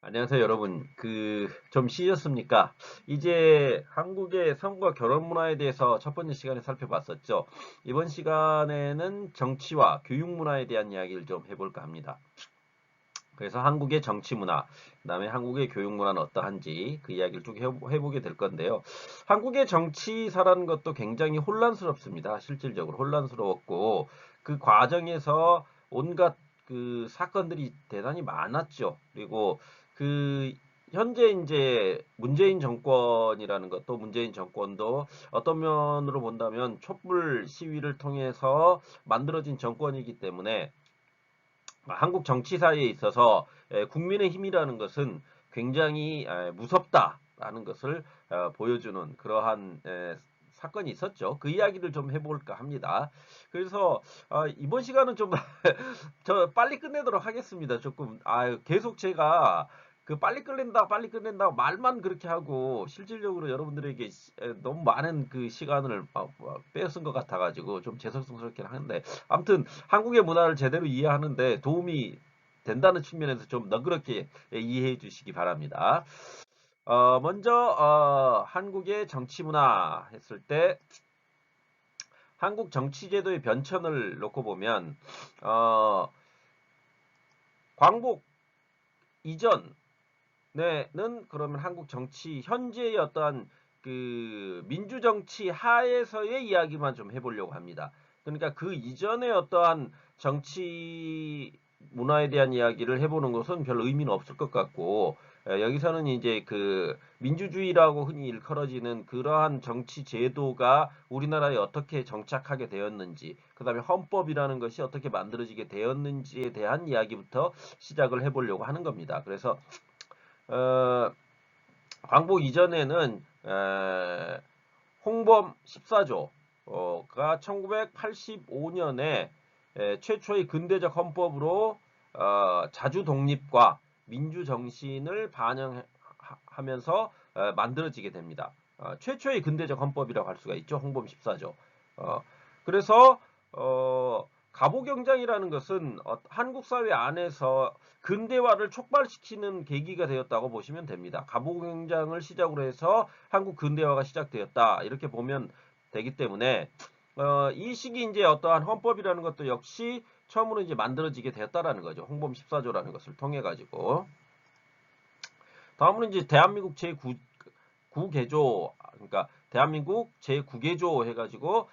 안녕하세요, 여러분. 좀 쉬셨습니까? 이제 한국의 성과 결혼 문화에 대해서 첫 번째 시간에 살펴봤었죠. 이번 시간에는 정치와 교육 문화에 대한 이야기를 좀 해볼까 합니다. 그래서 한국의 정치 문화, 그다음에 한국의 교육 문화는 어떠한지 그 이야기를 쭉 해보게 될 건데요. 한국의 정치사라는 것도 굉장히 혼란스럽습니다. 실질적으로 혼란스러웠고 그 과정에서 온갖 그 사건들이 대단히 많았죠. 그리고 그 현재 이제 문재인 정권이라는 것도 문재인 정권도 어떤 면으로 본다면 촛불 시위를 통해서 만들어진 정권이기 때문에 한국 정치사에 있어서 국민의 힘이라는 것은 굉장히 무섭다라는 것을 보여주는 그러한 사건이 있었죠. 그 이야기를 좀 해볼까 합니다. 그래서 이번 시간은 좀 저 빨리 끝내도록 하겠습니다. 조금 계속 제가 그 빨리 끝낸다, 빨리 끝낸다 말만 그렇게 하고 실질적으로 여러분들에게 너무 많은 그 시간을 빼앗은 것 같아가지고 좀 죄송스럽긴 한데 아무튼 한국의 문화를 제대로 이해하는데 도움이 된다는 측면에서 좀 너그럽게 이해해 주시기 바랍니다. 먼저 한국의 정치 문화 했을 때 한국 정치제도의 변천을 놓고 보면 어, 광복 이전에는 그러면 한국 정치 현재의 어떠한 그 민주정치 하에서의 이야기만 좀 해보려고 합니다. 그러니까 그 이전의 어떠한 정치 문화에 대한 이야기를 해보는 것은 별 의미는 없을 것 같고 여기서는 이제 그 민주주의라고 흔히 일컬어지는 그러한 정치 제도가 우리나라에 어떻게 정착하게 되었는지, 그다음에 헌법이라는 것이 어떻게 만들어지게 되었는지에 대한 이야기부터 시작을 해보려고 하는 겁니다. 그래서 어, 광복 이전에는 홍범 14조가 1985년에 최초의 근대적 헌법으로 자주 독립과 민주 정신을 반영하면서 만들어지게 됩니다. 최초의 근대적 헌법이라고 할 수가 있죠. 홍범 14조. 그래서 가보경장이라는 것은 한국 사회 안에서 근대화를 촉발시키는 계기가 되었다고 보시면 됩니다. 가보경장을 시작으로 해서 한국 근대화가 시작되었다 이렇게 보면 되기 때문에 이 시기 이제 어떠한 헌법이라는 것도 역시 처음으로 이제 만들어지게 되었다라는 거죠. 홍범 14조라는 것을 통해 가지고 다음으로 이제 대한민국 제9개조 그러니까 대한민국 제9개조 해가지고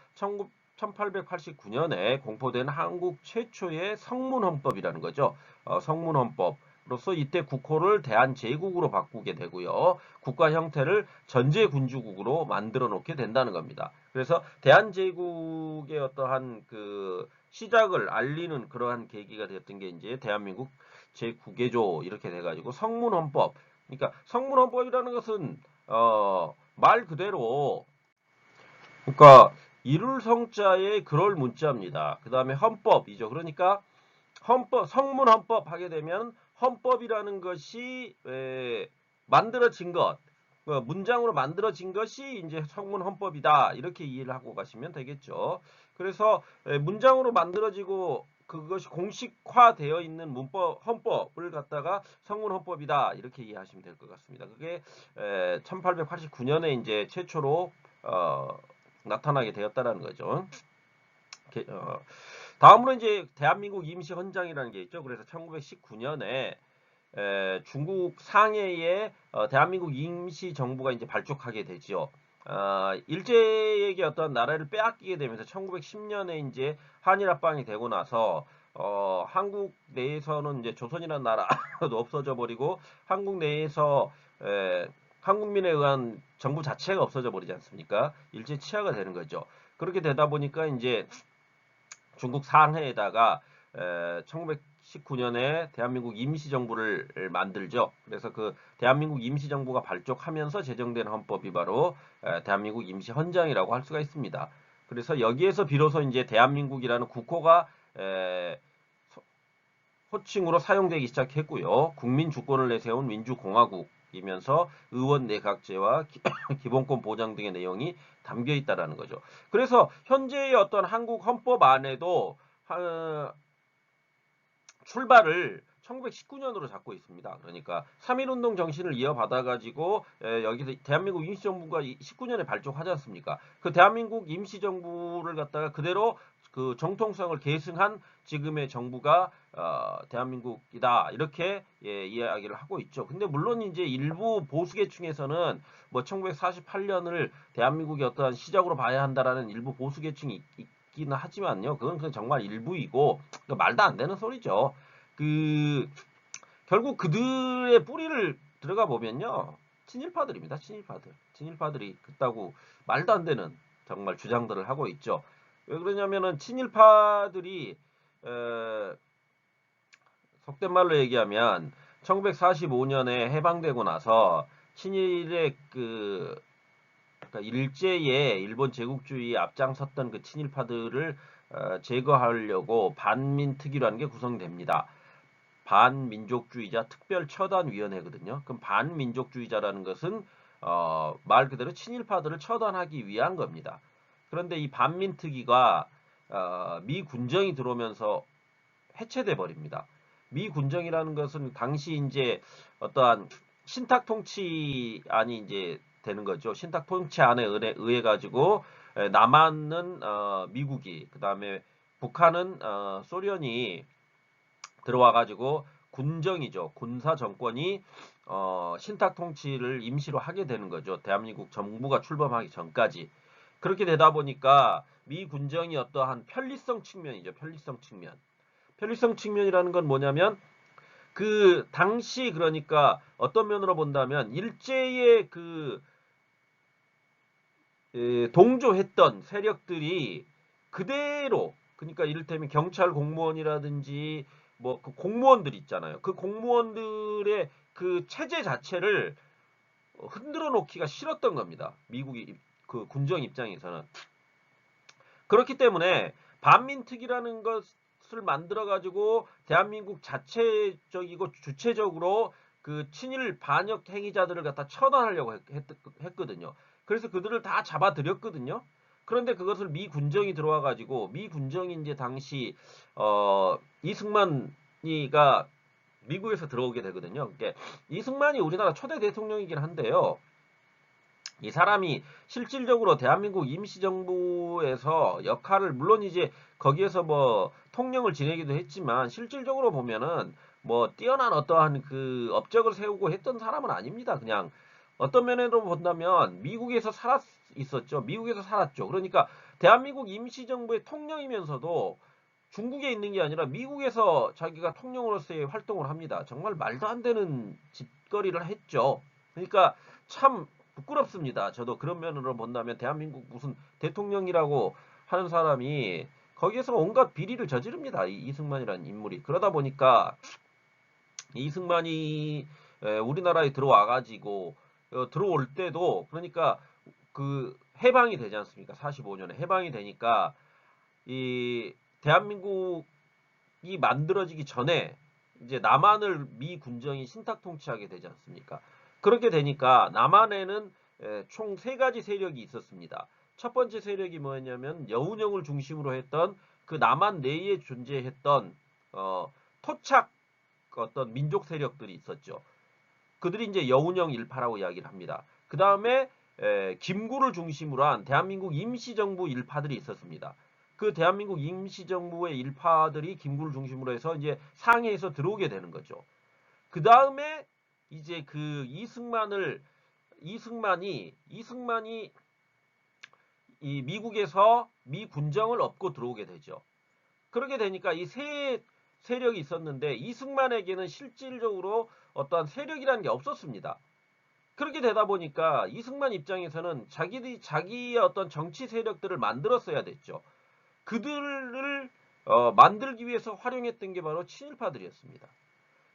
1889년에 공포된 한국 최초의 성문헌법이라는 거죠. 성문헌법으로서 이때 국호를 대한제국으로 바꾸게 되고요. 국가 형태를 전제군주국으로 만들어 놓게 된다는 겁니다. 그래서 대한제국의 어떠한 그 시작을 알리는 그러한 계기가 되었던 게 이제 대한민국 제9개조 이렇게 돼가지고 성문헌법. 그러니까 성문헌법이라는 것은 말 그대로 그러니까 이룰 성자의 그럴 문자입니다. 그 다음에 헌법이죠. 그러니까 성문헌법 하게 되면 헌법이라는 것이 만들어진 것, 문장으로 만들어진 것이 이제 성문헌법이다. 이렇게 이해를 하고 가시면 되겠죠. 그래서 문장으로 만들어지고 그것이 공식화되어 있는 헌법을 갖다가 성문헌법이다. 이렇게 이해하시면 될 것 같습니다. 그게 1889년에 이제 최초로 나타나게 되었다라는 거죠. 다음으로 이제 대한민국 임시헌장이라는 게 있죠. 그래서 1919년에 중국 상해에 대한민국 임시정부가 이제 발족하게 되죠. 일제에게 어떤 나라를 빼앗기게 되면서 1910년에 이제 한일합방이 되고 나서 한국 내에서는 이제 조선이라는 나라도 없어져 버리고 한국 내에서 한국민에 의한 정부 자체가 없어져 버리지 않습니까? 일제 치하가 되는 거죠. 그렇게 되다 보니까 이제 중국 상해에다가 1919년에 대한민국 임시정부를 만들죠. 그래서 그 대한민국 임시정부가 발족하면서 제정된 헌법이 바로 대한민국 임시헌장이라고 할 수가 있습니다. 그래서 여기에서 비로소 이제 대한민국이라는 국호가 호칭으로 사용되기 시작했고요. 국민 주권을 내세운 민주공화국이면서 의원 내각제와 기본권 보장 등의 내용이 담겨 있다라는 거죠. 그래서 현재의 어떤 한국 헌법 안에도 출발을 1919년으로 잡고 있습니다. 그러니까 3.1운동 정신을 이어받아가지고 여기서 대한민국 임시정부가 19년에 발족하지 않습니까? 그 대한민국 임시정부를 갖다가 그대로 그 정통성을 계승한 지금의 정부가 대한민국이다 이렇게 이야기를 하고 있죠. 근데 물론 이제 일부 보수계층에서는 뭐 1948년을 대한민국의 어떠한 시작으로 봐야 한다라는 일부 보수계층이 있기는 하지만요. 그건 그냥 정말 일부이고 말도 안 되는 소리죠. 그 결국 그들의 뿌리를 들어가 보면요. 친일파들입니다. 친일파들이 그따구 말도 안 되는 정말 주장들을 하고 있죠. 왜 그러냐면은 친일파들이 속된 말로 얘기하면 1945년에 해방되고 나서 친일의 그러니까 일제의 일본 제국주의에 앞장섰던 그 친일파들을 제거하려고 반민특위라는 게 구성됩니다. 반민족주의자 특별처단위원회거든요. 그럼 반민족주의자라는 것은 말 그대로 친일파들을 처단하기 위한 겁니다. 그런데 이 반민특위가 미 군정이 들어오면서 해체돼 버립니다. 미 군정이라는 것은 당시 이제 어떠한 신탁 통치안이 이제 되는 거죠. 신탁 통치안에 의해 가지고 남한은 미국이, 그다음에 북한은 소련이 들어와 가지고 군정이죠. 군사 정권이 신탁 통치를 임시로 하게 되는 거죠. 대한민국 정부가 출범하기 전까지. 그렇게 되다 보니까 미 군정이 어떠한 편리성 측면이죠. 편리성 측면. 편리성 측면이라는 건 뭐냐면 그 당시 그러니까 어떤 면으로 본다면 일제의 그 동조했던 세력들이 그대로 그러니까 이를테면 경찰 공무원이라든지 뭐 그 공무원들 있잖아요. 그 공무원들의 그 체제 자체를 흔들어 놓기가 싫었던 겁니다. 미국이 그 군정 입장에서는. 그렇기 때문에 반민특위라는 것을 만들어 가지고 대한민국 자체적이고 주체적으로 그 친일 반역 행위자들을 갖다 처단하려고 했거든요. 그래서 그들을 다 잡아들였거든요. 그런데 그것을 미 군정이 들어와 가지고 미 군정이 이제 당시 이승만이가 미국에서 들어오게 되거든요. 그러니까 이승만이 우리나라 초대 대통령이긴 한데요. 이 사람이 실질적으로 대한민국 임시정부에서 역할을 물론 이제 거기에서 뭐 통령을 지내기도 했지만 실질적으로 보면은 뭐 뛰어난 어떠한 그 업적을 세우고 했던 사람은 아닙니다. 그냥 어떤 면으로 본다면 미국에서 있었죠. 미국에서 살았죠. 그러니까 대한민국 임시정부의 통령이면서도 중국에 있는 게 아니라 미국에서 자기가 통령으로서의 활동을 합니다. 정말 말도 안 되는 짓거리를 했죠. 그러니까 참 부끄럽습니다. 저도 그런 면으로 본다면 대한민국 무슨 대통령이라고 하는 사람이 거기에서 온갖 비리를 저지릅니다. 이 이승만이라는 인물이. 그러다 보니까 이승만이 우리나라에 들어와가지고 들어올 때도 그러니까 그 해방이 되지 않습니까? 45년에 해방이 되니까 이 대한민국이 만들어지기 전에 이제 남한을 미 군정이 신탁 통치하게 되지 않습니까? 그렇게 되니까 남한에는 총 세 가지 세력이 있었습니다. 첫 번째 세력이 뭐였냐면 여운형을 중심으로 했던 그 남한 내에 존재했던 토착 어떤 민족 세력들이 있었죠. 그들이 이제 여운형 일파라고 이야기를 합니다. 그 다음에 김구를 중심으로 한 대한민국 임시정부 일파들이 있었습니다. 그 대한민국 임시정부의 일파들이 김구를 중심으로 해서 이제 상해에서 들어오게 되는 거죠. 그 다음에 이제 그 이승만이 이 미국에서 미 군정을 업고 들어오게 되죠. 그렇게 되니까 이 세 세력이 있었는데 이승만에게는 실질적으로 어떠한 세력이라는 게 없었습니다. 그렇게 되다 보니까 이승만 입장에서는 자기의 어떤 정치 세력들을 만들었어야 됐죠. 그들을 만들기 위해서 활용했던 게 바로 친일파들이었습니다.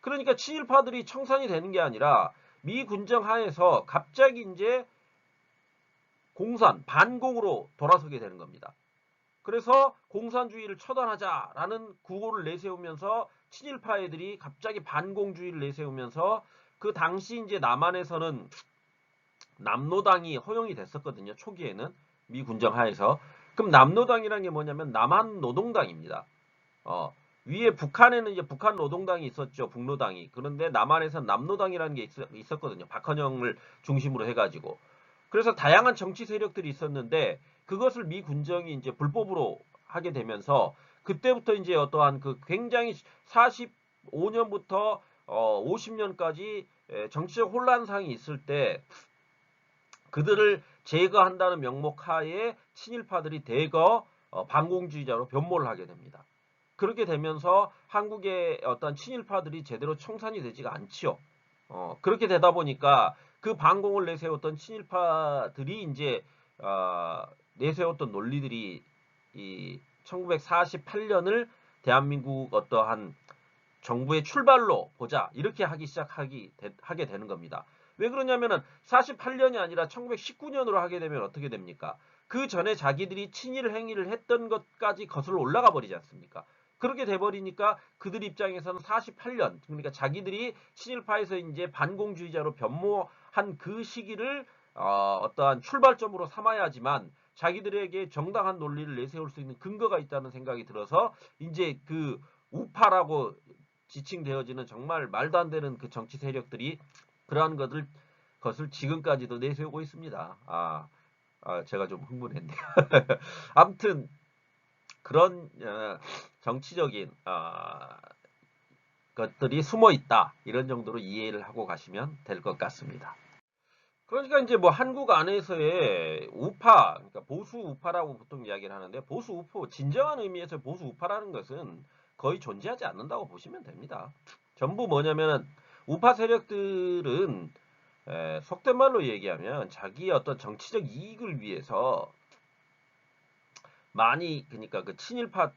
그러니까 친일파들이 청산이 되는 게 아니라 미 군정 하에서 갑자기 이제 반공으로 돌아서게 되는 겁니다. 그래서 공산주의를 처단하자라는 구호를 내세우면서 친일파 애들이 갑자기 반공주의를 내세우면서 그 당시 이제 남한에서는 남노당이 허용이 됐었거든요. 초기에는 미 군정 하에서. 그럼 남노당이라는 게 뭐냐면 남한 노동당입니다. 위에 북한에는 이제 북한 노동당이 있었죠. 북노당이. 그런데 남한에서는 남노당이라는 게 있었거든요. 박헌영을 중심으로 해가지고. 그래서 다양한 정치 세력들이 있었는데 그것을 미 군정이 이제 불법으로 하게 되면서 그때부터 이제 어떠한 그 굉장히 45년부터 50년까지 정치적 혼란상이 있을 때 그들을 제거한다는 명목 하에 친일파들이 대거 반공주의자로 변모를 하게 됩니다. 그렇게 되면서 한국의 어떤 친일파들이 제대로 청산이 되지가 않지요. 그렇게 되다 보니까 그 반공을 내세웠던 친일파들이 이제 내세웠던 논리들이 이 1948년을 대한민국 어떠한 정부의 출발로 보자 이렇게 하게 되는 겁니다. 왜 그러냐면은 48년이 아니라 1919년으로 하게 되면 어떻게 됩니까? 그 전에 자기들이 친일 행위를 했던 것까지 거슬러 올라가 버리지 않습니까? 그렇게 돼버리니까 그들 입장에서는 48년, 그러니까 자기들이 친일파에서 이제 반공주의자로 변모한 그 시기를 어떠한 출발점으로 삼아야지만 자기들에게 정당한 논리를 내세울 수 있는 근거가 있다는 생각이 들어서 이제 그 우파라고 지칭되어지는 정말 말도 안 되는 그 정치 세력들이 그러한 것을 지금까지도 내세우고 있습니다. 제가 좀 흥분했네요. 아무튼 그런 정치적인 것들이 숨어 있다 이런 정도로 이해를 하고 가시면 될 것 같습니다. 그러니까 이제 뭐 한국 안에서의 우파, 그러니까 보수 우파라고 보통 이야기를 하는데 보수 우파, 진정한 의미에서 보수 우파라는 것은 거의 존재하지 않는다고 보시면 됩니다. 전부 뭐냐면은 우파 세력들은 속된 말로 얘기하면 자기의 어떤 정치적 이익을 위해서 많이 그러니까 그 친일파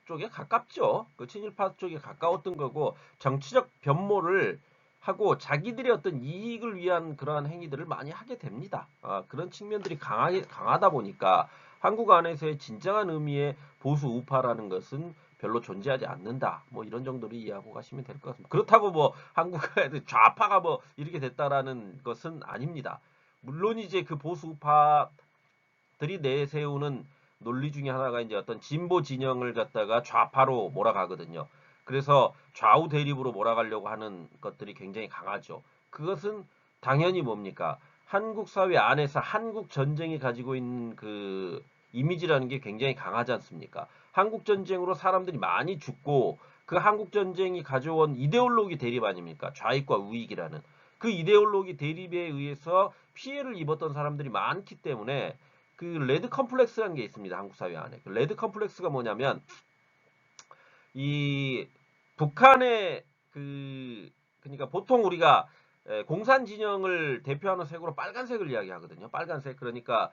쪽에 가깝죠. 그 친일파 쪽에 가까웠던 거고 정치적 변모를 하고 자기들의 어떤 이익을 위한 그러한 행위들을 많이 하게 됩니다. 그런 측면들이 강하다 보니까 한국 안에서의 진정한 의미의 보수 우파라는 것은 별로 존재하지 않는다. 뭐 이런 정도로 이해하고 가시면 될 것 같습니다. 그렇다고 뭐 한국의 좌파가 뭐 이렇게 됐다라는 것은 아닙니다. 물론 이제 그 보수 우파들이 내세우는 논리 중에 하나가 이제 어떤 진보 진영을 갖다가 좌파로 몰아가거든요. 그래서 좌우 대립으로 몰아가려고 하는 것들이 굉장히 강하죠. 그것은 당연히 뭡니까? 한국 사회 안에서 한국 전쟁이 가지고 있는 그 이미지라는 게 굉장히 강하지 않습니까? 한국 전쟁으로 사람들이 많이 죽고 그 한국 전쟁이 가져온 이데올로기 대립 아닙니까? 좌익과 우익이라는 그 이데올로기 대립에 의해서 피해를 입었던 사람들이 많기 때문에 그 레드 컴플렉스라는 게 있습니다. 한국 사회 안에. 그 레드 컴플렉스가 뭐냐면 이 북한의 그러니까 보통 우리가 공산 진영을 대표하는 색으로 빨간색을 이야기하거든요. 빨간색. 그러니까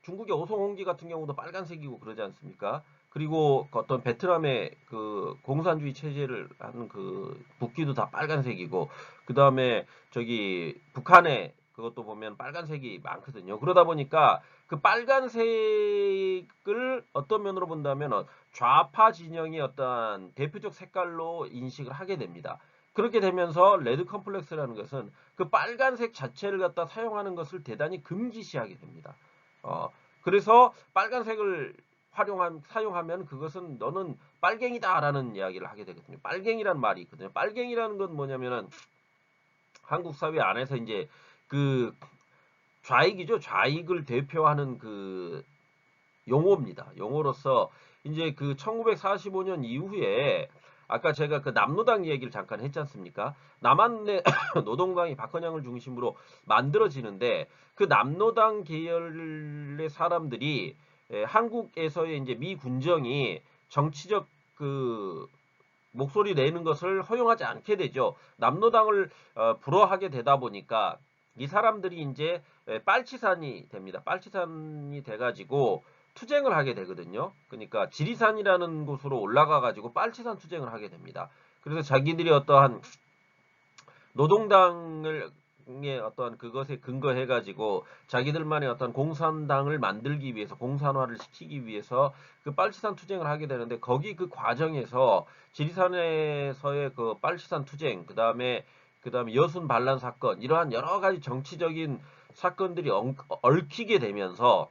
중국의 오송홍기 같은 경우도 빨간색이고 그러지 않습니까? 그리고 어떤 베트남의 그 공산주의 체제를 하는 그 국기도 다 빨간색이고 그다음에 저기 북한의 그것도 보면 빨간색이 많거든요. 그러다 보니까 그 빨간색을 어떤 면으로 본다면 좌파 진영의 어떤 대표적 색깔로 인식을 하게 됩니다. 그렇게 되면서 레드 컴플렉스라는 것은 그 빨간색 자체를 갖다 사용하는 것을 대단히 금기시하게 됩니다. 그래서 빨간색을 사용하면 그것은 너는 빨갱이다라는 이야기를 하게 되거든요. 빨갱이라는 말이 있거든요. 빨갱이라는 건 뭐냐면은 한국 사회 안에서 이제 그 좌익이죠. 좌익을 대표하는 그 용어입니다. 용어로서 이제 그 1945년 이후에 아까 제가 그 남노당 얘기를 잠깐 했지 않습니까? 남한의 노동당이 박헌영을 중심으로 만들어지는데 그 남노당 계열의 사람들이 한국에서의 이제 미 군정이 정치적 그 목소리 내는 것을 허용하지 않게 되죠. 남노당을 불허하게 되다 보니까 이 사람들이 이제 빨치산이 됩니다. 빨치산이 돼가지고 투쟁을 하게 되거든요. 그러니까 지리산이라는 곳으로 올라가가지고 빨치산 투쟁을 하게 됩니다. 그래서 자기들이 어떠한 노동당을 어떤 그것에 근거해가지고 자기들만의 어떤 공산당을 만들기 위해서 공산화를 시키기 위해서 그 빨치산 투쟁을 하게 되는데 거기 그 과정에서 지리산에서의 그 빨치산 투쟁 그다음에 여순 반란 사건 이러한 여러 가지 정치적인 사건들이 얽히게 되면서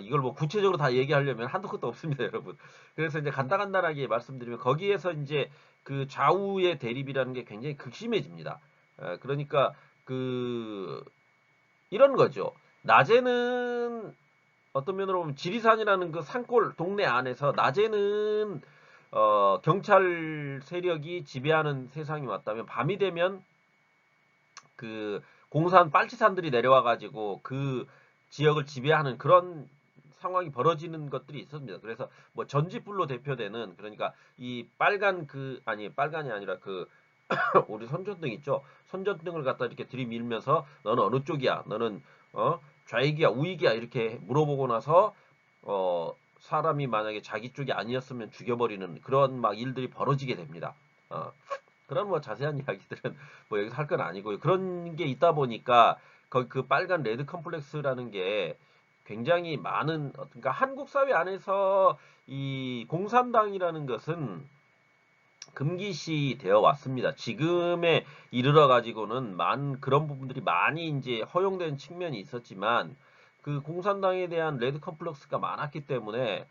이걸 뭐 구체적으로 다 얘기하려면 한도 끝도 없습니다, 여러분. 그래서 이제 간단하게 말씀드리면 거기에서 이제 그 좌우의 대립이라는 게 굉장히 극심해집니다. 그러니까 그 이런 거죠. 낮에는 어떤 면으로 보면 지리산이라는 그 산골 동네 안에서 낮에는 경찰 세력이 지배하는 세상이 왔다면 밤이 되면 그 공산 빨치산들이 내려와 가지고 그 지역을 지배하는 그런 상황이 벌어지는 것들이 있습니다. 그래서 뭐 전지불로 대표되는 그러니까 이 빨간 아니 빨간이 아니라 그 우리 선전등 있죠. 선전등을 갖다 이렇게 들이밀면서 너는 어느 쪽이야? 너는 좌익이야, 우익이야 이렇게 물어보고 나서 사람이 만약에 자기 쪽이 아니었으면 죽여버리는 그런 막 일들이 벌어지게 됩니다. 그런 뭐 자세한 이야기들은 뭐 여기서 할 건 아니고요. 그런 게 있다 보니까 거기 그 빨간 레드 컴플렉스라는 게 굉장히 많은 그러니까 한국 사회 안에서 이 공산당이라는 것은 금기시 되어 왔습니다. 지금에 이르러 가지고는 그런 부분들이 많이 이제 허용된 측면이 있었지만 그 공산당에 대한 레드 컴플렉스가 많았기 때문에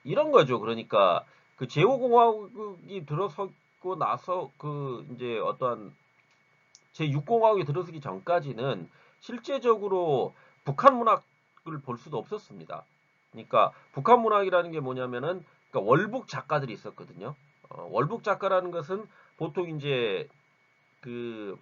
이런 거죠. 그러니까 그 제5공화국이 들어서고 나서 그 이제 어떠한 제6공화국이 들어서기 전까지는 실제적으로 북한 문학을 볼 수도 없었습니다. 그러니까 북한 문학이라는 게 뭐냐면은 그러니까 월북 작가들이 있었거든요. 월북 작가라는 것은 보통 이제 그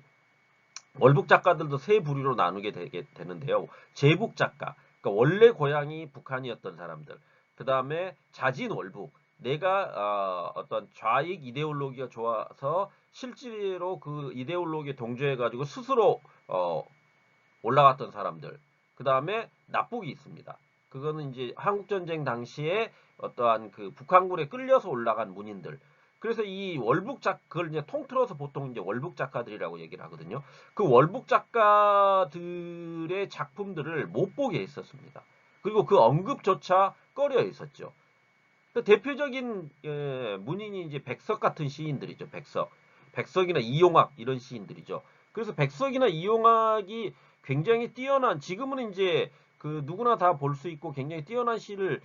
월북 작가들도 세 부류로 나누게 되는데요. 제북 작가, 그러니까 원래 고향이 북한이었던 사람들. 그 다음에 자진 월북. 내가 어떤 좌익 이데올로기가 좋아서 실제로 그 이데올로기에 동조해가지고 스스로 올라갔던 사람들. 그 다음에 납북이 있습니다. 그거는 이제 한국전쟁 당시에 어떠한 그 북한군에 끌려서 올라간 문인들. 그래서 이 그걸 이제 통틀어서 보통 이제 월북 작가들이라고 얘기를 하거든요. 그 월북 작가들의 작품들을 못 보게 했었습니다. 그리고 그 언급조차 꺼려 있었죠. 그 대표적인 문인이 이제 백석 같은 시인들이죠. 백석이나 이용학 이런 시인들이죠. 그래서 백석이나 이용학이 굉장히 뛰어난 지금은 이제 그 누구나 다 볼 수 있고 굉장히 뛰어난 시를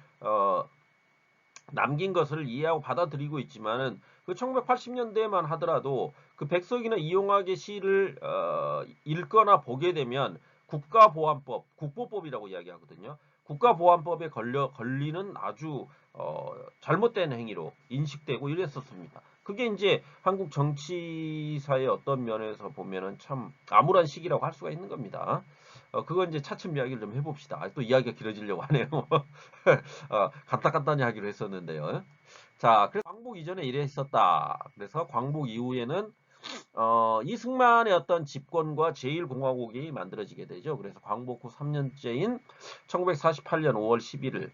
남긴 것을 이해하고 받아들이고 있지만은 그 1980년대만 하더라도 그 백석이나 이용학의 시를 읽거나 보게 되면 국가보안법, 국보법이라고 이야기하거든요. 국가보안법에 걸리는 아주 잘못된 행위로 인식되고 이랬었습니다. 그게 이제 한국 정치사의 어떤 면에서 보면은 참 암울한 시기라고 할 수가 있는 겁니다. 그건 이제 차츰 이야기를 좀 해봅시다. 또 이야기가 길어지려고 하네요. 간단히 하기로 했었는데요. 자, 그래서 광복 이전에 이래 있었다. 그래서 광복 이후에는 이승만의 어떤 집권과 제1공화국이 만들어지게 되죠. 그래서 광복 후 3년째인 1948년 5월 11일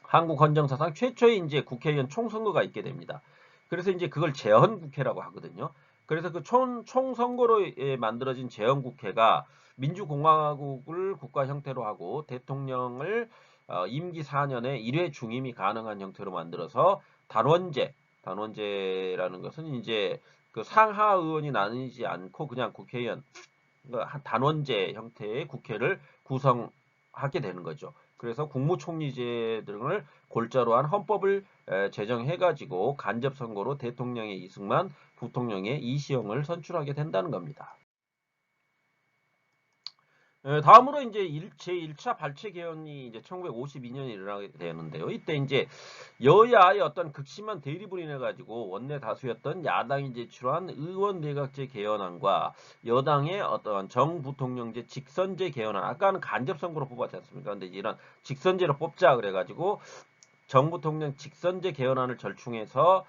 한국 헌정사상 최초의 이제 국회의원 총선거가 있게 됩니다. 그래서 이제 그걸 재헌국회라고 하거든요. 그래서 그 총선거로 만들어진 재헌국회가 민주공화국을 국가 형태로 하고 대통령을 임기 4년에 1회 중임이 가능한 형태로 만들어서 단원제라는 것은 이제 그 상하 의원이 나뉘지 않고 그냥 국회의원, 그러니까 단원제 형태의 국회를 구성하게 되는 거죠. 그래서 국무총리제 등을 골자로 한 헌법을 제정해가지고 간접선거로 대통령의 이승만, 부통령의 이시영을 선출하게 된다는 겁니다. 다음으로 이제 제1차 발췌 개헌이 이제 1952년에 일어나게 되는데요. 이때 이제 여야의 어떤 극심한 대립으로 인해 가지고 원내 다수였던 야당이 제출한 의원 내각제 개헌안과 여당의 어떤 정부통령제 직선제 개헌안, 아까는 간접선거로 뽑았지 않습니까? 근데 이런 직선제로 뽑자 그래가지고 정부통령 직선제 개헌안을 절충해서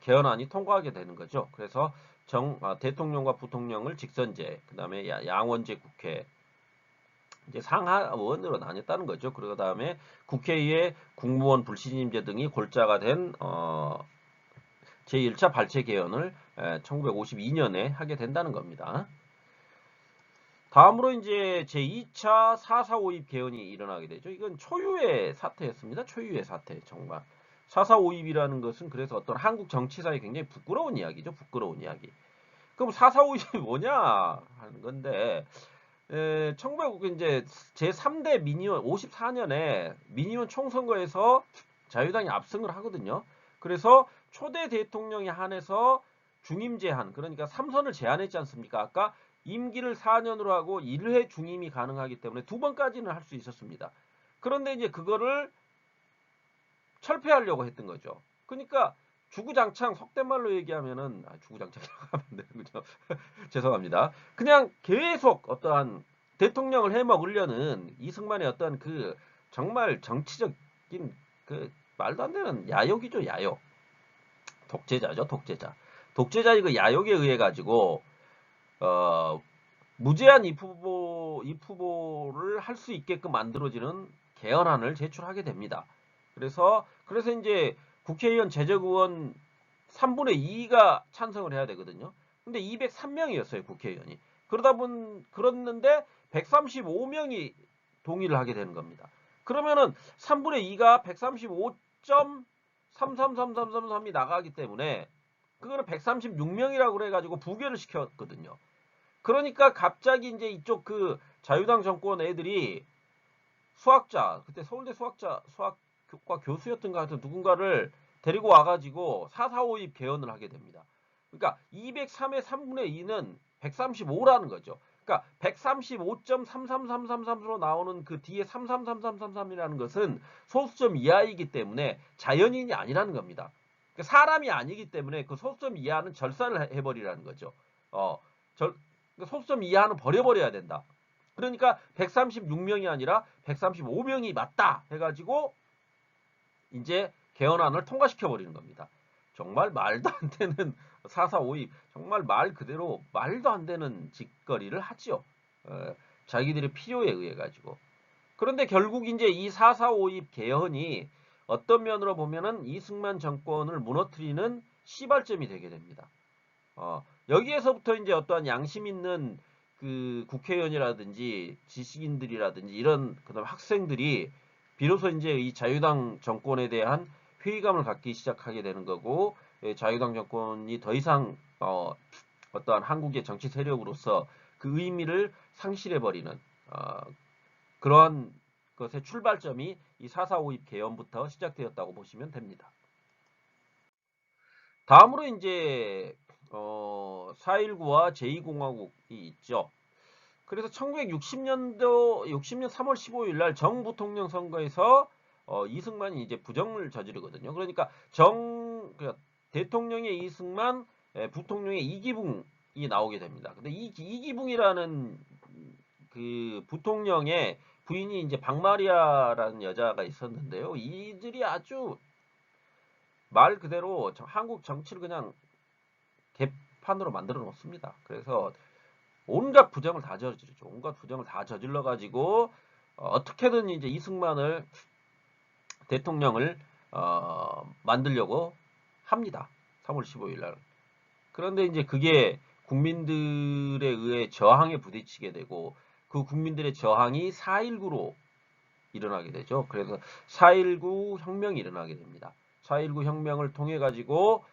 개헌안이 통과하게 되는 거죠. 그래서 대통령과 부통령을 직선제, 그 다음에 양원제 국회, 이제 상하원으로 나뉘었다는 거죠. 그리고 다음에 국회의 국무원 불신임제 등이 골자가 된 제1차 발췌 개헌을 1952년에 하게 된다는 겁니다. 다음으로 이제 제2차 4.4.5입 개헌이 일어나게 되죠. 이건 초유의 사태였습니다. 초유의 사태 정말. 4.4.5입이라는 것은 그래서 어떤 한국 정치사에 굉장히 부끄러운 이야기죠. 부끄러운 이야기. 그럼 4.4.5입이 뭐냐 하는 건데 1900 이제 제3대 미니언 54년에 미니언 총선거에서 자유당이 압승을 하거든요. 그래서 초대 대통령에 한해서 중임 제한, 그러니까 3선을 제한했지 않습니까? 아까 임기를 4년으로 하고 1회 중임이 가능하기 때문에 2번까지는 할 수 있었습니다. 그런데 이제 그거를 철폐하려고 했던 거죠. 그러니까 주구장창 속된 말로 얘기하면은 주구장창이라고 하면 안 되는 거죠. 죄송합니다. 그냥 계속 어떠한 대통령을 해먹으려는 이승만의 어떤 그 정말 정치적인 그 말도 안 되는 야욕이죠, 야욕. 독재자죠, 독재자. 독재자의 그 야욕에 의해 가지고 어 무제한 입후보를 할 수 있게끔 만들어지는 개헌안을 제출하게 됩니다. 그래서 이제 국회의원 제적의원 3분의 2가 찬성을 해야 되거든요. 근데 203명이었어요, 국회의원이. 그랬는데 135명이 동의를 하게 되는 겁니다. 그러면은 3분의 2가 135.333333이 나가기 때문에 그거는 136명이라고 그래가지고 부결을 시켰거든요. 그러니까 갑자기 이제 이쪽 그 자유당 정권 애들이 수학자, 그때 서울대 수학과 교수였던가 하여튼 누군가를 데리고 와가지고 4.4.5입 개헌을 하게 됩니다. 그러니까 203의 3분의 2는 135라는 거죠. 그러니까 135.33333으로 나오는 그 뒤에 333333이라는 것은 소수점 이하이기 때문에 자연인이 아니라는 겁니다. 그러니까 사람이 아니기 때문에 그 소수점 이하는 절사를 해버리라는 거죠. 소수점 이하는 버려버려야 된다. 그러니까 136명이 아니라 135명이 맞다 해가지고 이제 개헌안을 통과시켜 버리는 겁니다. 정말 말도 안 되는 4.4.5입, 정말 말 그대로 말도 안 되는 짓거리를 하죠. 자기들의 필요에 의해 가지고. 그런데 결국 이제 이 4.4.5입 개헌이 어떤 면으로 보면은 이승만 정권을 무너뜨리는 시발점이 되게 됩니다. 여기에서부터 이제 어떠한 양심 있는 그 국회의원이라든지 지식인들이라든지 이런 그다음 학생들이 비로소 이제 이 자유당 정권에 대한 회의감을 갖기 시작하게 되는 거고, 자유당 정권이 더 이상 어떠한 한국의 정치 세력으로서 그 의미를 상실해버리는 그러한 것의 출발점이 이 4.4.5입 개헌부터 시작되었다고 보시면 됩니다. 다음으로 이제 4.19와 제2공화국이 있죠. 그래서 1960년 3월 15일 날 정부통령 선거에서 이승만이 이제 부정을 저지르거든요. 그러니까 대통령의 이승만, 부통령의 이기붕이 나오게 됩니다. 근데 이기붕이라는 그 부통령의 부인이 이제 박마리아라는 여자가 있었는데요. 이들이 아주 말 그대로 한국 정치를 그냥 개판으로 만들어 놓습니다. 그래서 온갖 부정을 다 저지르죠. 온갖 부정을 다 저질러 가지고 어떻게든 이제 이승만을 대통령을 만들려고 합니다. 3월 15일 날. 그런데 이제 그게 국민들에 의해 저항에 부딪히게 되고 그 국민들의 저항이 4.19로 일어나게 되죠. 그래서 4.19 혁명이 일어나게 됩니다. 4.19 혁명을 통해 가지고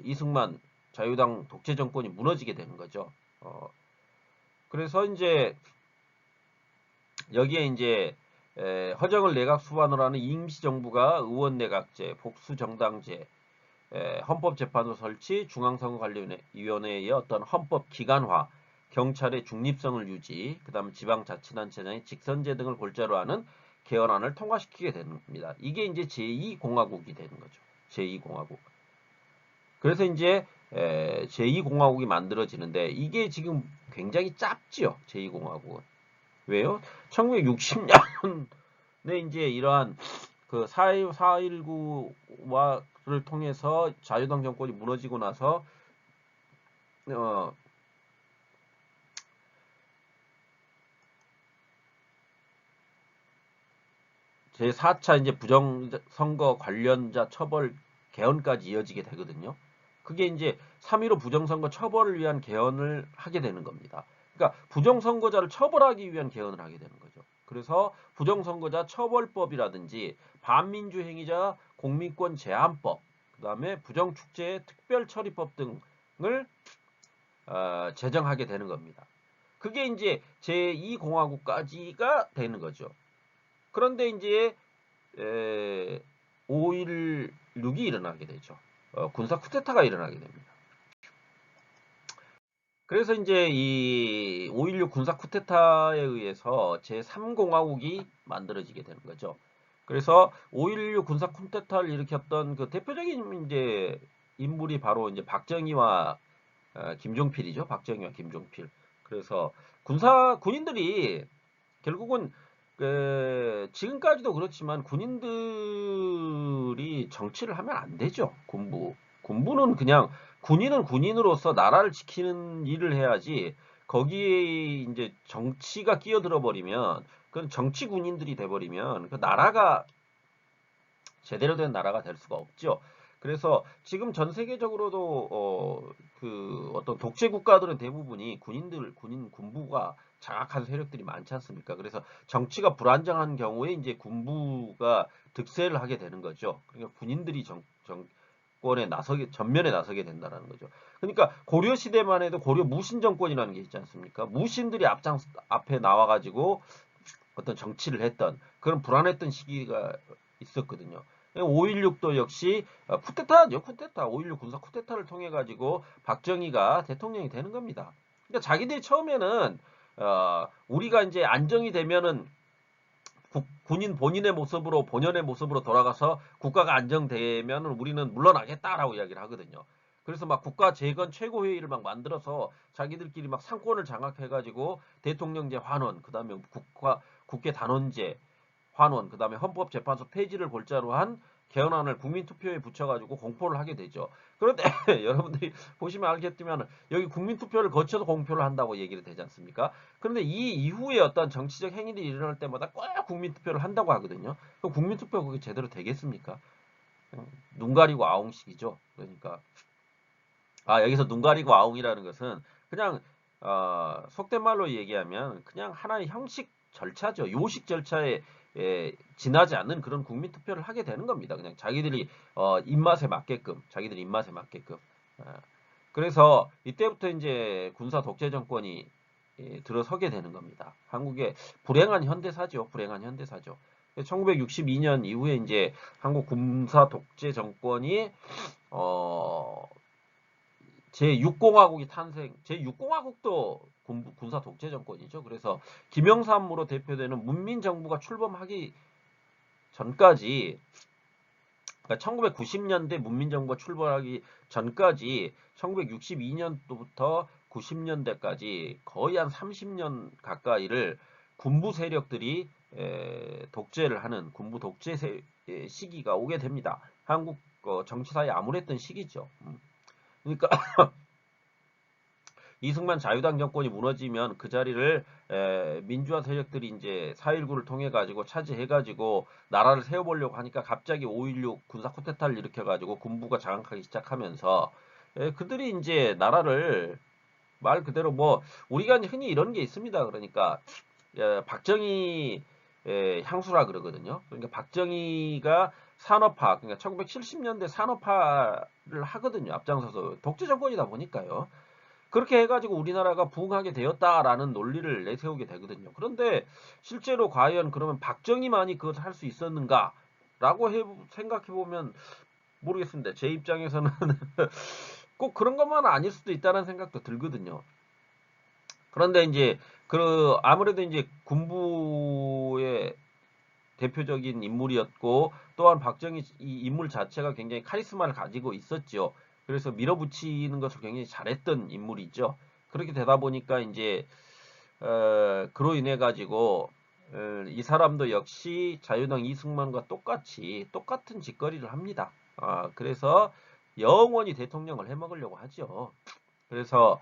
이승만 자유당 독재 정권이 무너지게 되는 거죠. 그래서 이제 여기에 이제 허정을 내각 수반으로 하는 임시정부가 의원내각제, 복수정당제, 헌법재판소 설치, 중앙선거관리위원회의 어떤 헌법 기관화, 경찰의 중립성을 유지, 그 다음 지방자치단체장의 직선제 등을 골자로 하는 개헌안을 통과시키게 됩니다. 이게 이제 제2공화국이 되는 거죠. 제2공화국. 그래서 이제 제2공화국이 만들어지는데 이게 지금 굉장히 짧지요. 제2공화국은. 왜요? 1960년에 이제 이러한 그 4.19를 통해서 자유당 정권이 무너지고 나서 제4차 이제 부정선거 관련자 처벌 개헌까지 이어지게 되거든요. 그게 이제 3.15 부정선거 처벌을 위한 개헌을 하게 되는 겁니다. 그러니까 부정선거자를 처벌하기 위한 개헌을 하게 되는 거죠. 그래서 부정선거자 처벌법이라든지 반민주행위자 공민권 제한법, 그 다음에 부정축제 특별처리법 등을 제정하게 되는 겁니다. 그게 이제 제2공화국까지가 되는 거죠. 그런데 이제 5.16이 일어나게 되죠. 군사 쿠데타가 일어나게 됩니다. 그래서 이제 이 5.16 군사 쿠데타에 의해서 제3공화국이 만들어지게 되는 거죠. 그래서 5.16 군사 쿠데타를 일으켰던 그 대표적인 이제 인물이 바로 이제 박정희와 김종필이죠. 박정희와 김종필. 그래서 군인들이 결국은 지금까지도 그렇지만 군인들이 정치를 하면 안 되죠. 군부는 그냥 군인은 군인으로서 나라를 지키는 일을 해야지 거기에 이제 정치가 끼어들어 버리면 그건 정치 군인들이 돼 버리면 그 나라가 제대로 된 나라가 될 수가 없죠. 그래서 지금 전 세계적으로도 그 어떤 독재 국가들은 대부분이 군부가 장악한 세력들이 많지 않습니까? 그래서 정치가 불안정한 경우에 이제 군부가 득세를 하게 되는 거죠. 그러니까 군인들이 정권에 전면에 나서게 된다는 거죠. 그러니까 고려 시대만 해도 고려 무신 정권이라는 게 있지 않습니까? 무신들이 앞에 나와가지고 어떤 정치를 했던 그런 불안했던 시기가 있었거든요. 5.16도 역시 쿠데타죠. 쿠데타. 5.16 군사 쿠데타를 통해 가지고 박정희가 대통령이 되는 겁니다. 그러니까 자기들이 처음에는 우리가 이제 안정이 되면은 군인 본연의 모습으로 돌아가서 국가가 안정되면 우리는 물러나겠다라고 이야기를 하거든요. 그래서 막 국가 재건 최고회의를 막 만들어서 자기들끼리 막 상권을 장악해가지고 대통령제 환원, 그 다음에 국회 단원제 환원, 그 다음에 헌법재판소 폐지를 골자로 한 개헌안을 국민투표에 붙여가지고 공포를 하게 되죠. 그런데 여러분들이 보시면 알겠지만 여기 국민투표를 거쳐서 공표를 한다고 얘기를 되지 않습니까? 그런데 이 이후에 어떤 정치적 행위들이 일어날 때마다 꼭 국민투표를 한다고 하거든요. 그럼 국민투표 그게 제대로 되겠습니까? 눈 가리고 아웅식이죠. 그러니까 여기서 눈 가리고 아웅이라는 것은 그냥 속된 말로 얘기하면 그냥 하나의 형식 절차죠. 요식 절차에 지나지 않는 그런 국민 투표를 하게 되는 겁니다. 그냥 자기들이 입맛에 맞게끔, 자기들 입맛에 맞게끔. 그래서 이때부터 이제 군사 독재 정권이 들어서게 되는 겁니다. 한국의 불행한 현대사죠. 불행한 현대사죠. 1962년 이후에 이제 한국 군사 독재 정권이 어, 제6공화국이 탄생, 제6공화국도 군사 독재 정권이죠. 그래서 김영삼으로 대표되는 문민정부가 출범하기 전까지, 그러니까 1990년대 문민정부가 출범하기 전까지 1962년도부터 90년대까지 거의 한 30년 가까이를 군부 세력들이 독재를 하는 군부 독재 시기가 오게 됩니다. 한국 정치사에 암울했던 시기죠. 그러니까 이승만 자유당 정권이 무너지면 그 자리를 민주화 세력들이 이제 4.19를 통해 가지고 차지해 가지고 나라를 세워보려고 하니까 갑자기 5.16 군사 쿠데타를 일으켜 가지고 군부가 장악하기 시작하면서 그들이 이제 나라를 말 그대로 뭐 우리가 흔히 이런 게 있습니다. 그러니까 박정희 향수라 그러거든요. 그러니까 박정희가 산업화, 그러니까 1970년대 산업화를 하거든요. 앞장서서 독재 정권이다 보니까요. 그렇게 해가지고 우리나라가 부흥하게 되었다라는 논리를 내세우게 되거든요. 그런데 실제로 과연 그러면 박정희만이 그것을 할 수 있었는가? 라고 생각해보면 모르겠습니다. 제 입장에서는 꼭 그런 것만은 아닐 수도 있다는 생각도 들거든요. 그런데 이제 아무래도 이제 군부의 대표적인 인물이었고 또한 박정희 이 인물 자체가 굉장히 카리스마를 가지고 있었죠. 그래서 밀어붙이는 것을 굉장히 잘했던 인물이죠. 그렇게 되다 보니까 이제 그로 인해 가지고 이 사람도 역시 자유당 이승만과 똑같은 짓거리를 합니다. 그래서 영원히 대통령을 해먹으려고 하죠. 그래서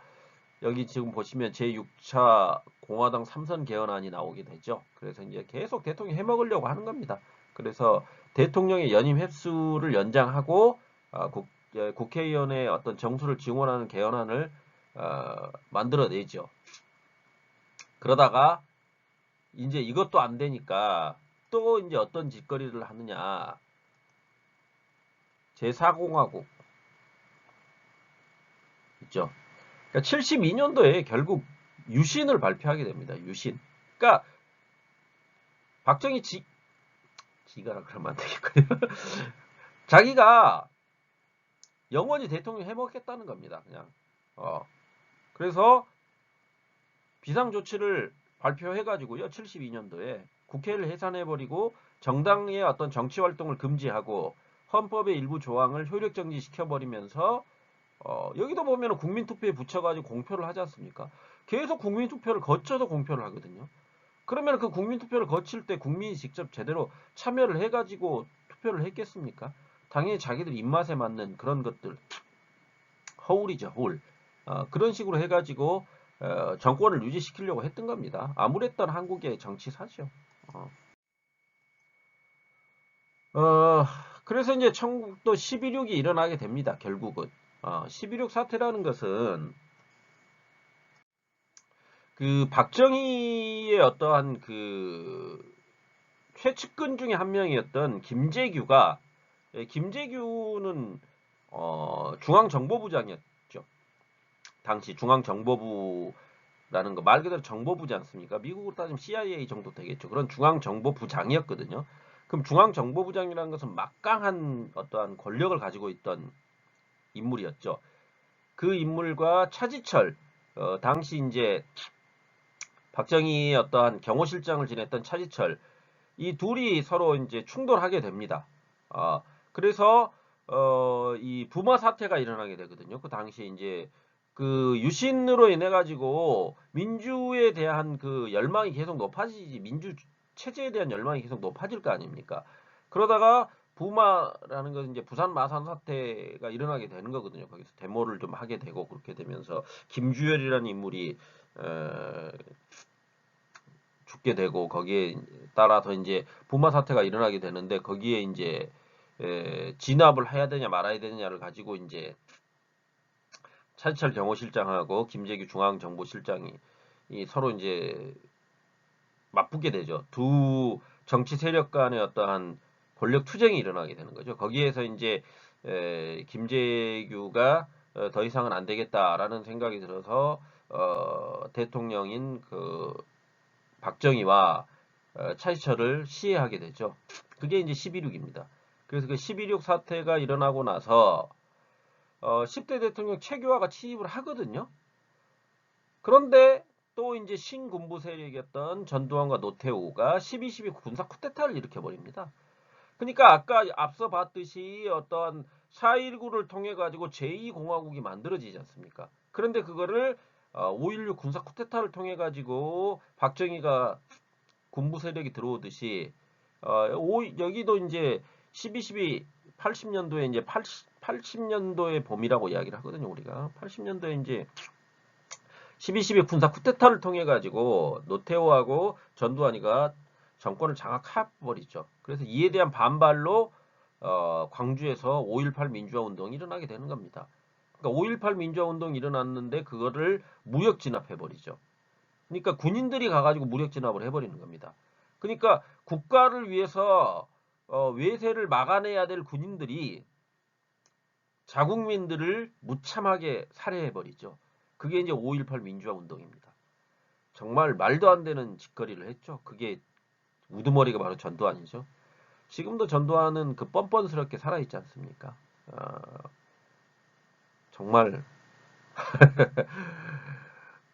여기 지금 보시면 제6차 공화당 3선 개헌안이 나오게 되죠. 그래서 이제 계속 대통령 해먹으려고 하는 겁니다. 그래서 대통령의 연임 횟수를 연장하고 국회의원의 어떤 정수를 증원하는 개헌안을 만들어내죠. 그러다가 이제 이것도 안 되니까 또 이제 어떤 짓거리를 하느냐. 제4공화국 있죠. 그러니까 72년도에 결국 유신을 발표하게 됩니다. 유신. 그러니까 박정희 지가라 그러면 안 되겠군요. 자기가 영원히 대통령 해먹겠다는 겁니다. 그냥. 그래서 비상조치를 발표해가지고요. 72년도에 국회를 해산해버리고 정당의 어떤 정치활동을 금지하고 헌법의 일부 조항을 효력정지시켜버리면서 여기도 보면 국민투표에 붙여가지고 공표를 하지 않습니까? 계속 국민투표를 거쳐서 공표를 하거든요. 그러면 그 국민투표를 거칠 때 국민이 직접 제대로 참여를 해가지고 투표를 했겠습니까? 당연히 자기들 입맛에 맞는 그런 것들, 허울이죠, 허울. 그런 식으로 해가지고 정권을 유지시키려고 했던 겁니다. 아무랬던 한국의 정치사죠. 그래서 이제 청국도 11.6이 일어나게 됩니다. 결국은 11.6 사태라는 것은 그 박정희의 어떠한 그 최측근 중에 한 명이었던 김재규가 김재규는 중앙정보부장이었죠. 당시 중앙정보부라는 거 말 그대로 정보부지 않습니까? 미국으로 따지면 CIA 정도 되겠죠. 그런 중앙정보부장이었거든요. 그럼 중앙정보부장이라는 것은 막강한 어떠한 권력을 가지고 있던 인물이었죠. 그 인물과 차지철, 당시 이제 박정희의 어떠한 경호실장을 지냈던 차지철, 이 둘이 서로 이제 충돌하게 됩니다. 그래서 이 부마 사태가 일어나게 되거든요. 그 당시에 이제 그 유신으로 인해 가지고 민주에 대한 그 열망이 계속 높아지지, 민주 체제에 대한 열망이 계속 높아질 거 아닙니까? 그러다가 부마라는 것은 이제 부산 마산 사태가 일어나게 되는 거거든요. 거기서 데모를 좀 하게 되고 그렇게 되면서 김주열이라는 인물이 죽게 되고 거기에 따라서 이제 부마 사태가 일어나게 되는데 거기에 이제 진압을 해야 되냐 말아야 되느냐를 가지고 이제 차지철 경호실장하고 김재규 중앙정보실장이 서로 이제 맞붙게 되죠. 두 정치 세력 간의 어떠한 권력 투쟁이 일어나게 되는 거죠. 거기에서 이제 김재규가 더 이상은 안 되겠다라는 생각이 들어서 대통령인 그 박정희와 차이철을 시해하게 되죠. 그게 이제 11.6입니다. 그래서 그 11.6 사태가 일어나고 나서 10대 대통령 최규하가 취임을 하거든요. 그런데 또 이제 신군부 세력이었던 전두환과 노태우가 12.12 군사 쿠데타를 일으켜버립니다. 그러니까 아까 앞서 봤듯이 어떤 4.19를 통해 가지고 제2공화국이 만들어지지 않습니까? 그런데 그거를 5.16 군사 쿠데타를 통해 가지고 박정희가 군부 세력이 들어오듯이 여기도 이제 12.12 80년도에 이제 80년도의 봄이라고 이야기를 하거든요. 우리가 80년도에 이제 12.12 군사 쿠데타를 통해 가지고 노태우하고 전두환이가 정권을 장악해버리죠. 그래서 이에 대한 반발로 광주에서 5.18 민주화 운동이 일어나게 되는 겁니다. 그러니까 5.18 민주화 운동이 일어났는데 그거를 무력 진압해버리죠. 그러니까 군인들이 가가지고 무력 진압을 해버리는 겁니다. 그러니까 국가를 위해서 외세를 막아내야 될 군인들이 자국민들을 무참하게 살해해버리죠. 그게 이제 5.18 민주화 운동입니다. 정말 말도 안 되는 짓거리를 했죠. 그게 우두머리가 바로 전두환이죠. 지금도 전두환은 그 뻔뻔스럽게 살아있지 않습니까? 정말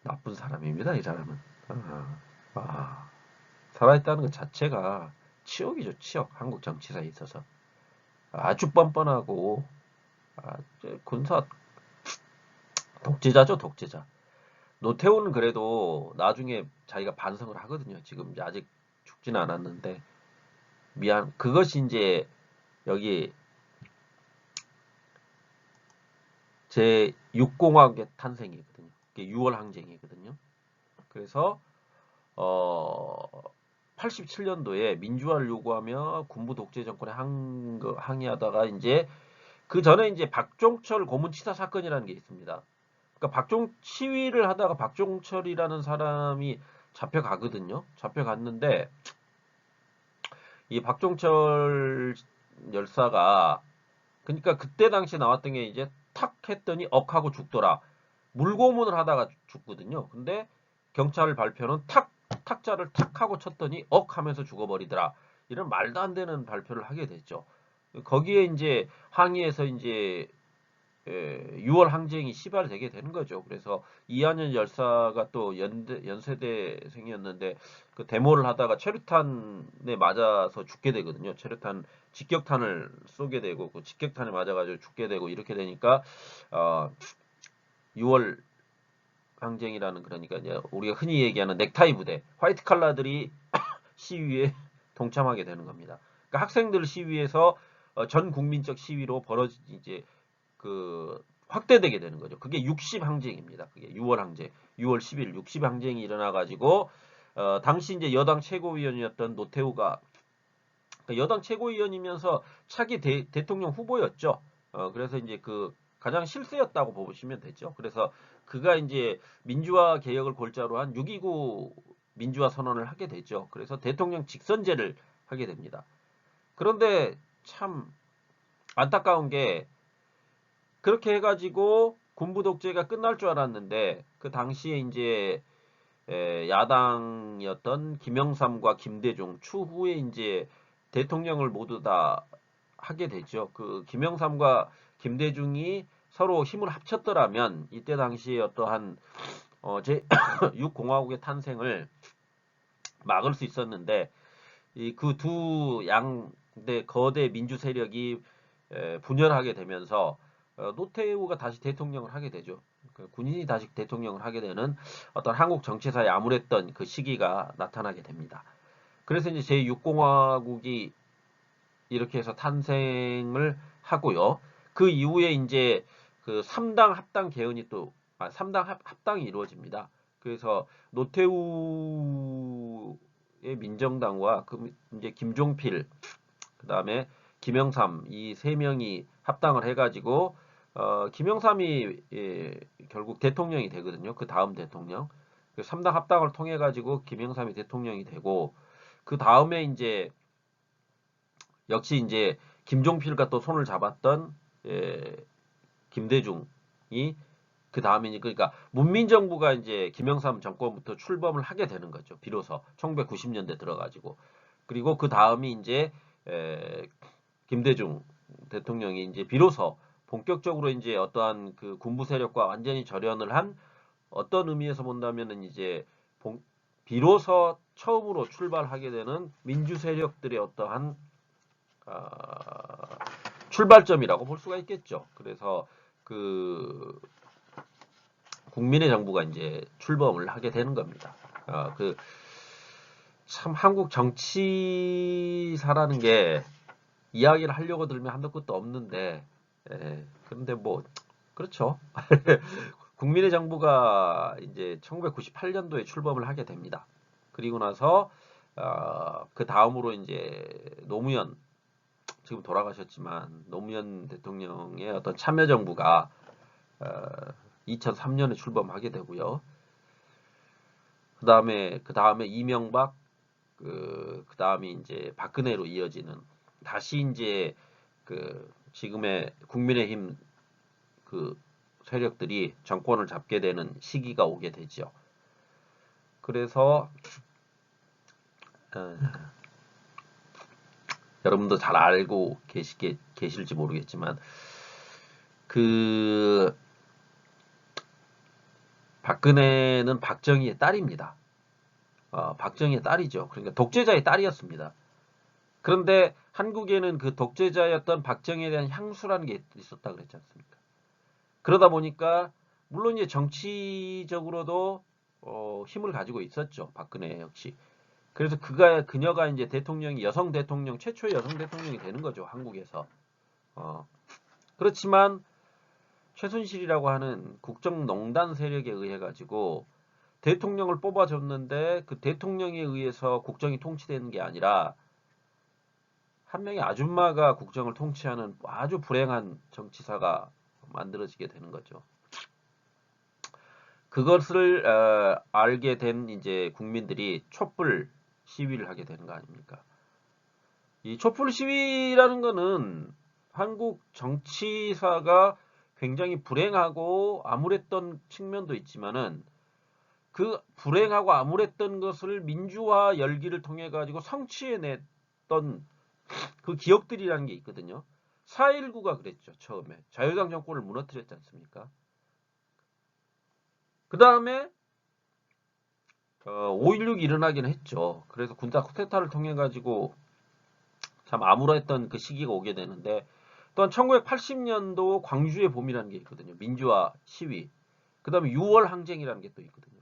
나쁜 사람입니다. 이 사람은. 살아있다는 것 자체가 치욕이죠. 치욕. 한국 정치사에 있어서. 아주 뻔뻔하고 군사 독재자죠. 독재자. 노태우는 그래도 나중에 자기가 반성을 하거든요. 지금 이제 아직 죽지는 않았는데 미안. 그것이 이제 여기 제 6공화국의 탄생이거든요. 그게 6월 항쟁이거든요. 그래서 87년도에 민주화를 요구하며 군부 독재 정권에 항의하다가 이제 그 전에 이제 박종철 고문치사 사건이라는 게 있습니다. 그러니까 시위를 하다가 박종철이라는 사람이 잡혀가거든요. 잡혀갔는데 이 박종철 열사가 그러니까 그때 당시 나왔던 게 이제 탁 했더니 억하고 죽더라. 물고문을 하다가 죽거든요. 근데 경찰 발표는 탁자를 탁 하고 쳤더니 억 하면서 죽어버리더라. 이런 말도 안 되는 발표를 하게 됐죠. 거기에 이제 항의해서 이제 6월 항쟁이 시발되게 되는 거죠. 그래서 이한열 열사가 또 연세대생이었는데 그 데모를 하다가 최루탄에 맞아서 죽게 되거든요. 최루탄 직격탄을 쏘게 되고 그 직격탄에 맞아가지고 죽게 되고 이렇게 되니까 6월 항쟁이라는 그러니까 이제 우리가 흔히 얘기하는 넥타이 부대 화이트 칼라들이 시위에 동참하게 되는 겁니다. 그러니까 학생들 시위에서 전 국민적 시위로 벌어진 이제 그 확대되게 되는 거죠. 그게 60 항쟁입니다. 그게 6월 항쟁, 6월 10일 60 항쟁이 일어나 가지고 당시 이제 여당 최고위원이었던 노태우가 그러니까 여당 최고위원이면서 차기 대통령 후보였죠. 그래서 이제 그 가장 실세였다고 보시면 되죠. 그래서 그가 이제 민주화 개혁을 골자로 한 6.29 민주화 선언을 하게 되죠. 그래서 대통령 직선제를 하게 됩니다. 그런데 참 안타까운 게 그렇게 해가지고 군부 독재가 끝날 줄 알았는데 그 당시에 이제 야당이었던 김영삼과 김대중 추후에 이제 대통령을 모두 다 하게 되죠. 그 김영삼과 김대중이 서로 힘을 합쳤더라면 이때 당시에 어떠한 제6공화국의 탄생을 막을 수 있었는데 그 두 양대 거대 민주 세력이 분열하게 되면서 노태우가 다시 대통령을 하게 되죠. 군인이 다시 대통령을 하게 되는 어떤 한국 정치사에 암울했던 그 시기가 나타나게 됩니다. 그래서 이제 제6공화국이 이렇게 해서 탄생을 하고요. 그 이후에 이제 그 3당 합당 개헌이 3당 합당이 이루어집니다. 그래서 노태우의 민정당과 그 이제 김종필 그다음에 김영삼 이 세 명이 합당을 해가지고 김영삼이 결국 대통령이 되거든요. 그 다음 대통령. 3당 합당을 통해 가지고 김영삼이 대통령이 되고 그 다음에 이제 역시 이제 김종필과 또 손을 잡았던 김대중이 그 다음에 그러니까 문민정부가 이제 김영삼 정권부터 출범을 하게 되는 거죠. 비로소 1990년대 들어가지고 그리고 그 다음이 이제 김대중 대통령이 이제 비로소 본격적으로 이제 어떠한 그 군부 세력과 완전히 절연을 한 어떤 의미에서 본다면은 이제 비로소 처음으로 출발하게 되는 민주 세력들의 어떠한 출발점이라고 볼 수가 있겠죠. 그래서 그 국민의 정부가 이제 출범을 하게 되는 겁니다. 참 한국 정치사라는 게 이야기를 하려고 들면 한도 끝도 없는데 그런데 뭐 그렇죠. 국민의 정부가 이제 1998년도에 출범을 하게 됩니다. 그리고 나서 그 다음으로 이제 노무현 지금 돌아가셨지만 노무현 대통령의 어떤 참여정부가 2003년에 출범하게 되고요. 그 다음에 이명박 그 다음에 이제 박근혜로 이어지는 다시 이제 그 지금의 국민의힘 그 세력들이 정권을 잡게 되는 시기가 오게 되죠. 그래서 여러분도 잘 알고 계실지 모르겠지만 그 박근혜는 박정희의 딸입니다. 박정희의 딸이죠. 그러니까 독재자의 딸이었습니다. 그런데 한국에는 그 독재자였던 박정희에 대한 향수라는 게 있었다 그랬지 않습니까? 그러다 보니까 물론 이제 정치적으로도 힘을 가지고 있었죠. 박근혜 역시. 그래서 그녀가 이제 대통령이 여성 대통령 최초의 여성 대통령이 되는 거죠. 한국에서. 그렇지만 최순실이라고 하는 국정농단 세력에 의해 가지고 대통령을 뽑아줬는데 그 대통령에 의해서 국정이 통치되는 게 아니라 한 명의 아줌마가 국정을 통치하는 아주 불행한 정치사가 만들어지게 되는 거죠. 그것을 알게 된 이제 국민들이 촛불 시위를 하게 되는 거 아닙니까? 이 촛불 시위라는 거는 한국 정치사가 굉장히 불행하고 암울했던 측면도 있지만은 그 불행하고 암울했던 것을 민주화 열기를 통해 가지고 성취해냈던 그 기억들이라는 게 있거든요. 4.19가 그랬죠. 처음에 자유당 정권을 무너뜨렸지 않습니까? 그 다음에 5.16이 일어나긴 했죠. 그래서 군사 쿠데타를 통해 가지고 참 암울했던 그 시기가 오게 되는데, 또한 1980년도 광주의 봄이라는 게 있거든요. 민주화 시위. 그 다음에 6월 항쟁이라는 게 또 있거든요.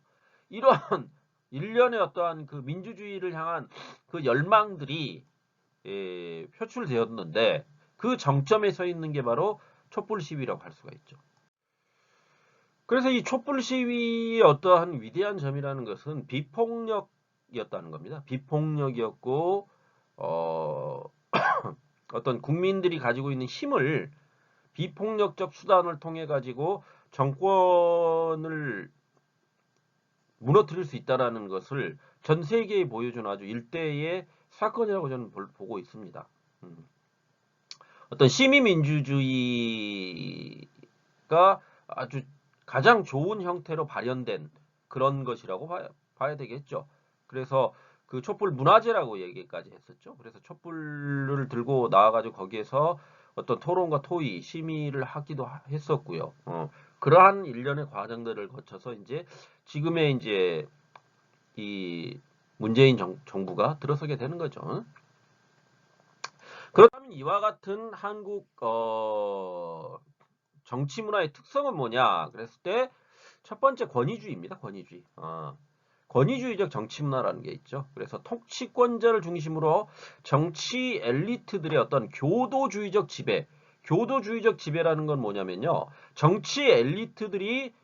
이러한 일련의 어떠한 그 민주주의를 향한 그 열망들이 표출되었는데, 그 정점에 서 있는 게 바로 촛불 시위라고 할 수가 있죠. 그래서 이 촛불 시위의 어떠한 위대한 점이라는 것은 비폭력이었다는 겁니다. 비폭력이었고, 어떤 국민들이 가지고 있는 힘을 비폭력적 수단을 통해 가지고 정권을 무너뜨릴 수 있다라는 것을 전 세계에 보여준 아주 일대의 사건이라고 저는 보고 있습니다. 어떤 시민민주주의가 아주 가장 좋은 형태로 발현된 그런 것이라고 봐야 되겠죠. 그래서 그 촛불 문화제라고 얘기까지 했었죠. 그래서 촛불을 들고 나와가지고 거기에서 어떤 토론과 토의, 심의를 하기도 했었고요. 그러한 일련의 과정들을 거쳐서 이제 지금의 이제 이 문재인 정부가 들어서게 되는 거죠. 그렇다면 이와 같은 한국 정치 문화의 특성은 뭐냐? 그랬을 때 첫 번째 권위주의입니다. 권위주의. 권위주의적 정치 문화라는 게 있죠. 그래서 통치권자를 중심으로 정치 엘리트들의 어떤 교도주의적 지배, 교도주의적 지배라는 건 뭐냐면요. 정치 엘리트들이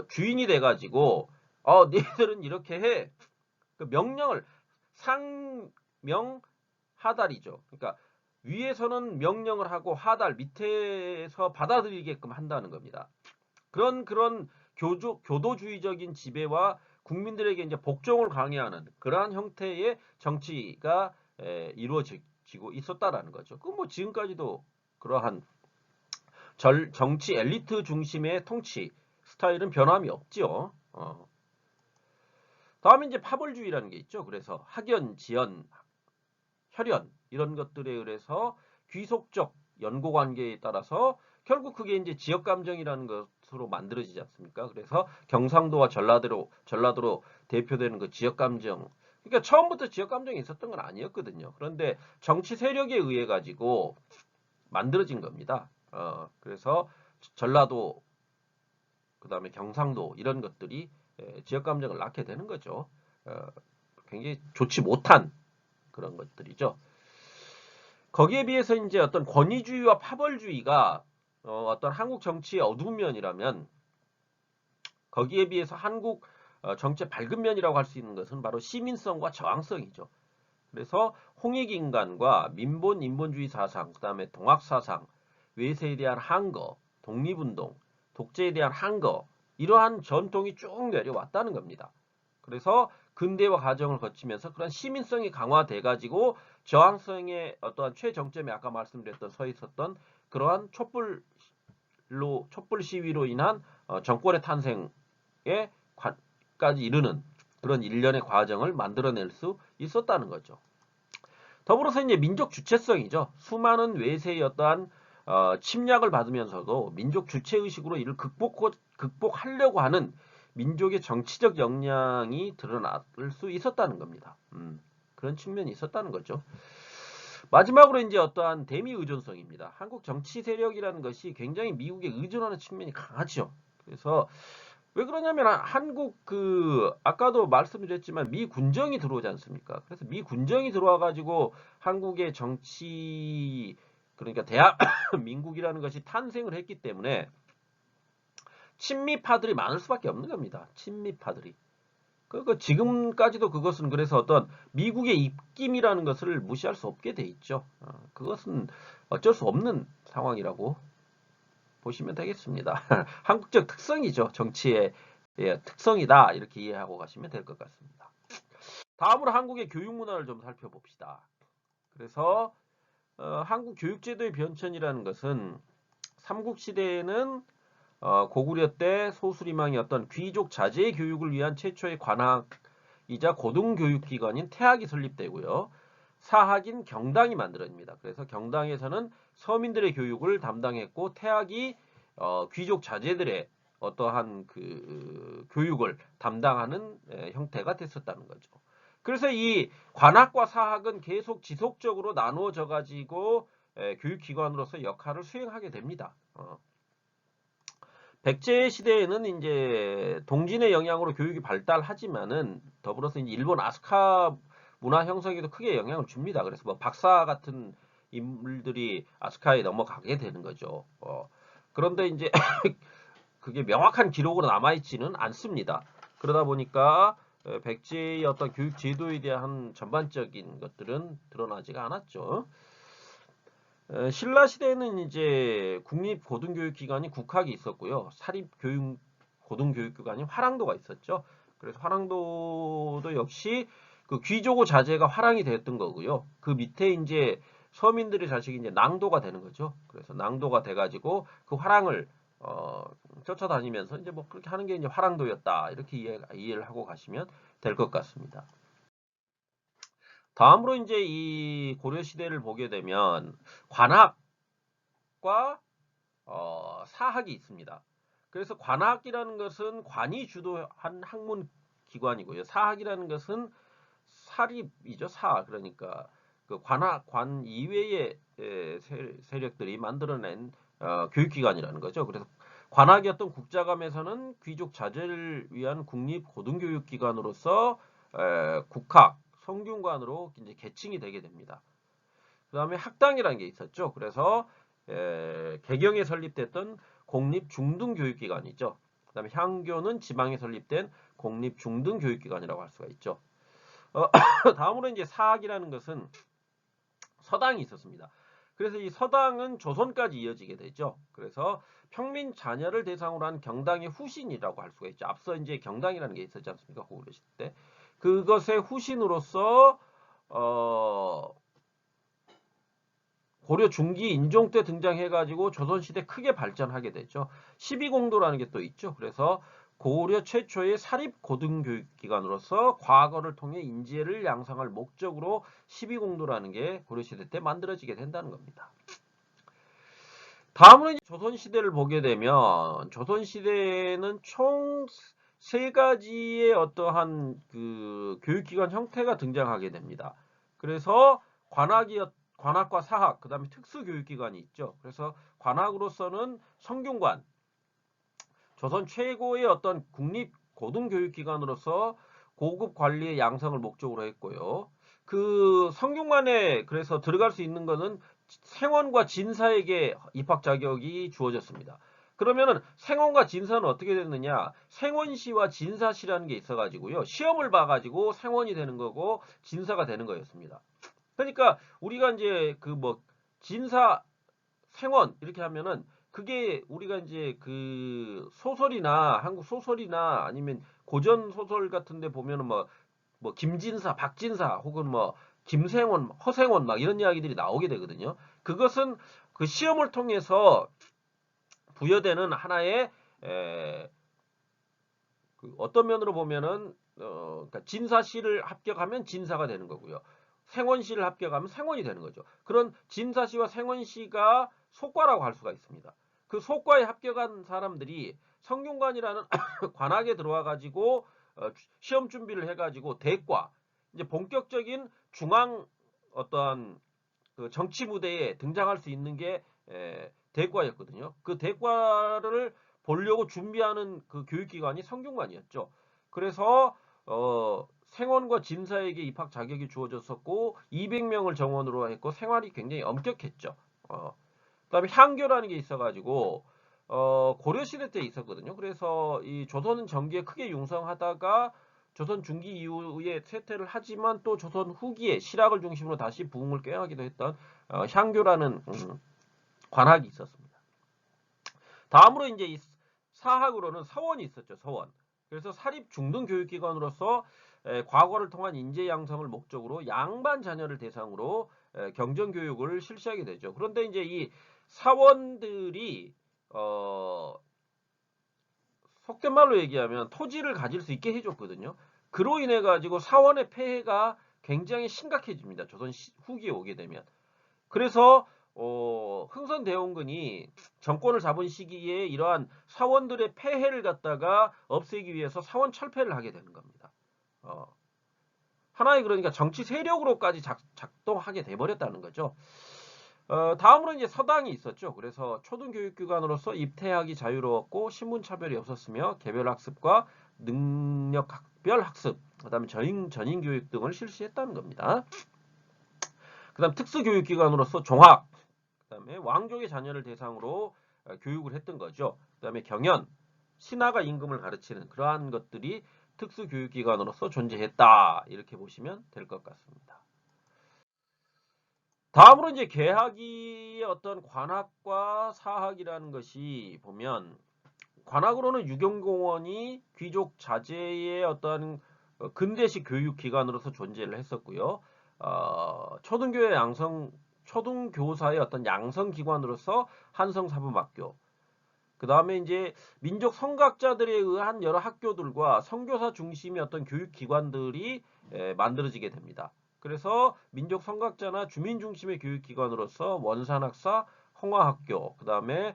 주인이 돼가지고 너희들은 이렇게 해. 그 명령을 상명하달이죠. 그러니까 위에서는 명령을 하고 하달 밑에서 받아들이게끔 한다는 겁니다. 그런 교도주의적인 지배와 국민들에게 이제 복종을 강요하는 그러한 형태의 정치가 이루어지고 있었다라는 거죠. 그 뭐 지금까지도 그러한 정치 엘리트 중심의 통치 스타일은 변함이 없죠. 다음에 이제 파벌주의라는 게 있죠. 그래서 학연, 지연, 혈연 이런 것들에 의해서 귀속적 연고 관계에 따라서 결국 그게 이제 지역 감정이라는 것으로 만들어지지 않습니까? 그래서 경상도와 전라도로 대표되는 그 지역 감정. 그러니까 처음부터 지역 감정이 있었던 건 아니었거든요. 그런데 정치 세력에 의해 가지고 만들어진 겁니다. 그래서 전라도, 그다음에 경상도 이런 것들이 지역 감정을 낳게 되는 거죠. 굉장히 좋지 못한 그런 것들이죠. 거기에 비해서 이제 어떤 권위주의와 파벌주의가 어떤 한국 정치의 어두운 면이라면, 거기에 비해서 한국 정치의 밝은 면이라고 할 수 있는 것은 바로 시민성과 저항성이죠. 그래서 홍익인간과 민본 인본주의 사상, 그다음에 동학 사상, 외세에 대한 항거, 독립운동, 독재에 대한 항거, 이러한 전통이 쭉 내려왔다는 겁니다. 그래서 근대화 과정을 거치면서 그런 시민성이 강화돼 가지고 저항성의 어떠한 최정점에 아까 말씀드렸던 서 있었던 그러한 촛불 시위로 인한 정권의 탄생에까지 이르는 그런 일련의 과정을 만들어낼 수 있었다는 거죠. 더불어서 이제 민족 주체성이죠. 수많은 외세의 어떠한 침략을 받으면서도 민족 주체 의식으로 이를 극복하려고 하는 민족의 정치적 역량이 드러날 수 있었다는 겁니다. 그런 측면이 있었다는 거죠. 마지막으로 이제 어떠한 대미 의존성입니다. 한국 정치 세력이라는 것이 굉장히 미국에 의존하는 측면이 강하죠. 그래서 왜 그러냐면 한국 아까도 말씀드렸지만 미 군정이 들어오지 않습니까? 그래서 미 군정이 들어와 가지고 한국의 정치, 그러니까 대한민국이라는 것이 탄생을 했기 때문에 친미파들이 많을 수밖에 없는 겁니다. 친미파들이. 지금까지도 그것은 그래서 어떤 미국의 입김이라는 것을 무시할 수 없게 돼 있죠. 그것은 어쩔 수 없는 상황이라고 보시면 되겠습니다. 한국적 특성이죠. 정치의 특성이다. 이렇게 이해하고 가시면 될 것 같습니다. 다음으로 한국의 교육 문화를 좀 살펴봅시다. 그래서 한국 교육제도의 변천이라는 것은 삼국시대에는 고구려 때 소수리망이 어떤 귀족 자제 교육을 위한 최초의 관학이자 고등교육기관인 태학이 설립되고요. 사학인 경당이 만들어집니다. 그래서 경당에서는 서민들의 교육을 담당했고 태학이 귀족 자제들의 어떠한 그 교육을 담당하는 형태가 됐었다는 거죠. 그래서 이 관학과 사학은 계속 지속적으로 나누어져 가지고 교육기관으로서 역할을 수행하게 됩니다. 백제 시대에는 이제 동진의 영향으로 교육이 발달하지만은 더불어서 이제 일본 아스카 문화 형성에도 크게 영향을 줍니다. 그래서 뭐 박사 같은 인물들이 아스카에 넘어가게 되는 거죠. 그런데 이제 그게 명확한 기록으로 남아있지는 않습니다. 그러다 보니까 백제의 어떤 교육 제도에 대한 전반적인 것들은 드러나지가 않았죠. 신라 시대에는 이제 국립 고등교육기관이 국학이 있었고요. 사립 교육 고등교육기관이 화랑도가 있었죠. 그래서 화랑도도 역시 그 귀족의 자제가 화랑이 됐던 거고요. 그 밑에 이제 서민들의 자식이 이제 낭도가 되는 거죠. 그래서 낭도가 돼가지고 그 화랑을 쫓아다니면서 이제 뭐 그렇게 하는 게 이제 화랑도였다. 이렇게 이해를 하고 가시면 될 것 같습니다. 다음으로 이제 이 고려 시대를 보게 되면 관학과 사학이 있습니다. 그래서 관학이라는 것은 관이 주도한 학문 기관이고요. 사학이라는 것은 사립이죠. 그러니까 그 관 이외의 세력들이 만들어낸 교육기관이라는 거죠. 그래서 관학이 어떤 국자감에서는 귀족 자제를 위한 국립 고등교육기관으로서 국학, 성균관으로 이제 계층이 되게 됩니다. 그 다음에 학당이라는 게 있었죠. 그래서 개경에 설립됐던 공립중등교육기관이죠. 그 다음에 향교는 지방에 설립된 공립중등교육기관이라고 할 수가 있죠. 다음으로 이제 사학이라는 것은 서당이 있었습니다. 그래서 이 서당은 조선까지 이어지게 되죠. 그래서 평민 자녀를 대상으로 한 경당의 후신이라고 할 수가 있죠. 앞서 이제 경당이라는 게 있었지 않습니까? 고구려 시대 때. 그것의 후신으로서 고려 중기 인종 때 등장해가지고 조선시대 크게 발전하게 되죠. 12공도라는 게 또 있죠. 그래서 고려 최초의 사립고등교육기관으로서 과거를 통해 인재를 양성할 목적으로 12공도라는 게 고려시대 때 만들어지게 된다는 겁니다. 다음으로 이제 조선시대를 보게 되면 조선시대에는 총 세 가지의 어떠한 그 교육기관 형태가 등장하게 됩니다. 그래서 관학과 사학, 그 다음에 특수교육기관이 있죠. 그래서 관학으로서는 성균관, 조선 최고의 어떤 국립 고등교육기관으로서 고급 관리의 양성을 목적으로 했고요. 그 성균관에 그래서 들어갈 수 있는 것은 생원과 진사에게 입학 자격이 주어졌습니다. 그러면은 생원과 진사는 어떻게 됐느냐? 생원시와 진사시라는 게 있어가지고요. 시험을 봐가지고 생원이 되는 거고 진사가 되는 거였습니다. 그러니까 우리가 이제 그 뭐 진사 생원 이렇게 하면은 그게 우리가 이제 그 소설이나 한국 소설이나 아니면 고전 소설 같은 데 보면은 뭐 김진사, 박진사 혹은 뭐 김생원, 허생원 막 이런 이야기들이 나오게 되거든요. 그것은 그 시험을 통해서 부여되는 하나의 그 어떤 면으로 보면은 그러니까 진사시를 합격하면 진사가 되는 거고요. 생원시를 합격하면 생원이 되는 거죠. 그런 진사시와 생원시가 속과라고 할 수가 있습니다. 그 속과에 합격한 사람들이 성균관이라는 관학에 들어와 가지고 시험 준비를 해 가지고 대과 이제 본격적인 중앙 어떠한 그 정치 무대에 등장할 수 있는 게 대과였거든요. 그 대과를 보려고 준비하는 그 교육기관이 성균관이었죠. 그래서 생원과 진사에게 입학 자격이 주어졌었고 200명을 정원으로 했고 생활이 굉장히 엄격했죠. 그다음에 향교라는 게 있어가지고 고려시대 때 있었거든요. 그래서 이 조선은 전기에 크게 융성하다가 조선 중기 이후에 쇠퇴를 하지만 또 조선 후기에 실학을 중심으로 다시 부흥을 꾀하기도 했던 향교라는 관학이 있었습니다. 다음으로 이제 이 사학으로는 서원이 있었죠. 서원. 그래서 사립 중등 교육기관으로서 과거를 통한 인재 양성을 목적으로 양반 자녀를 대상으로 경전 교육을 실시하게 되죠. 그런데 이제 이 사원들이 속된 말로 얘기하면 토지를 가질 수 있게 해줬거든요. 그로 인해 가지고 사원의 폐해가 굉장히 심각해집니다. 조선 후기에 오게 되면. 그래서 흥선대원군이 정권을 잡은 시기에 이러한 사원들의 폐해를 갖다가 없애기 위해서 사원 철폐를 하게 되는 겁니다. 하나의 그러니까 정치 세력으로까지 작동하게 돼버렸다는 거죠. 다음으로 이제 서당이 있었죠. 그래서 초등교육기관으로서 입퇴학이 자유로웠고 신분차별이 없었으며 개별학습과 능력별 학습, 그 다음에 전인교육 등을 실시했다는 겁니다. 그 다음 특수교육기관으로서 종학, 그 다음에 왕족의 자녀를 대상으로 교육을 했던 거죠. 그 다음에 경연, 신하가 임금을 가르치는 그러한 것들이 특수교육기관으로서 존재했다. 이렇게 보시면 될 것 같습니다. 다음으로 이제 계학의 어떤 관학과 사학이라는 것이 보면 관학으로는 유경공원이 귀족 자제의 어떤 근대식 교육기관으로서 존재를 했었고요. 초등교사의 어떤 양성기관으로서 한성사범학교, 그 다음에 이제 민족 성각자들에 의한 여러 학교들과 선교사 중심의 어떤 교육기관들이 만들어지게 됩니다. 그래서 민족 성각자나 주민 중심의 교육기관으로서 원산학사, 홍화학교, 그 다음에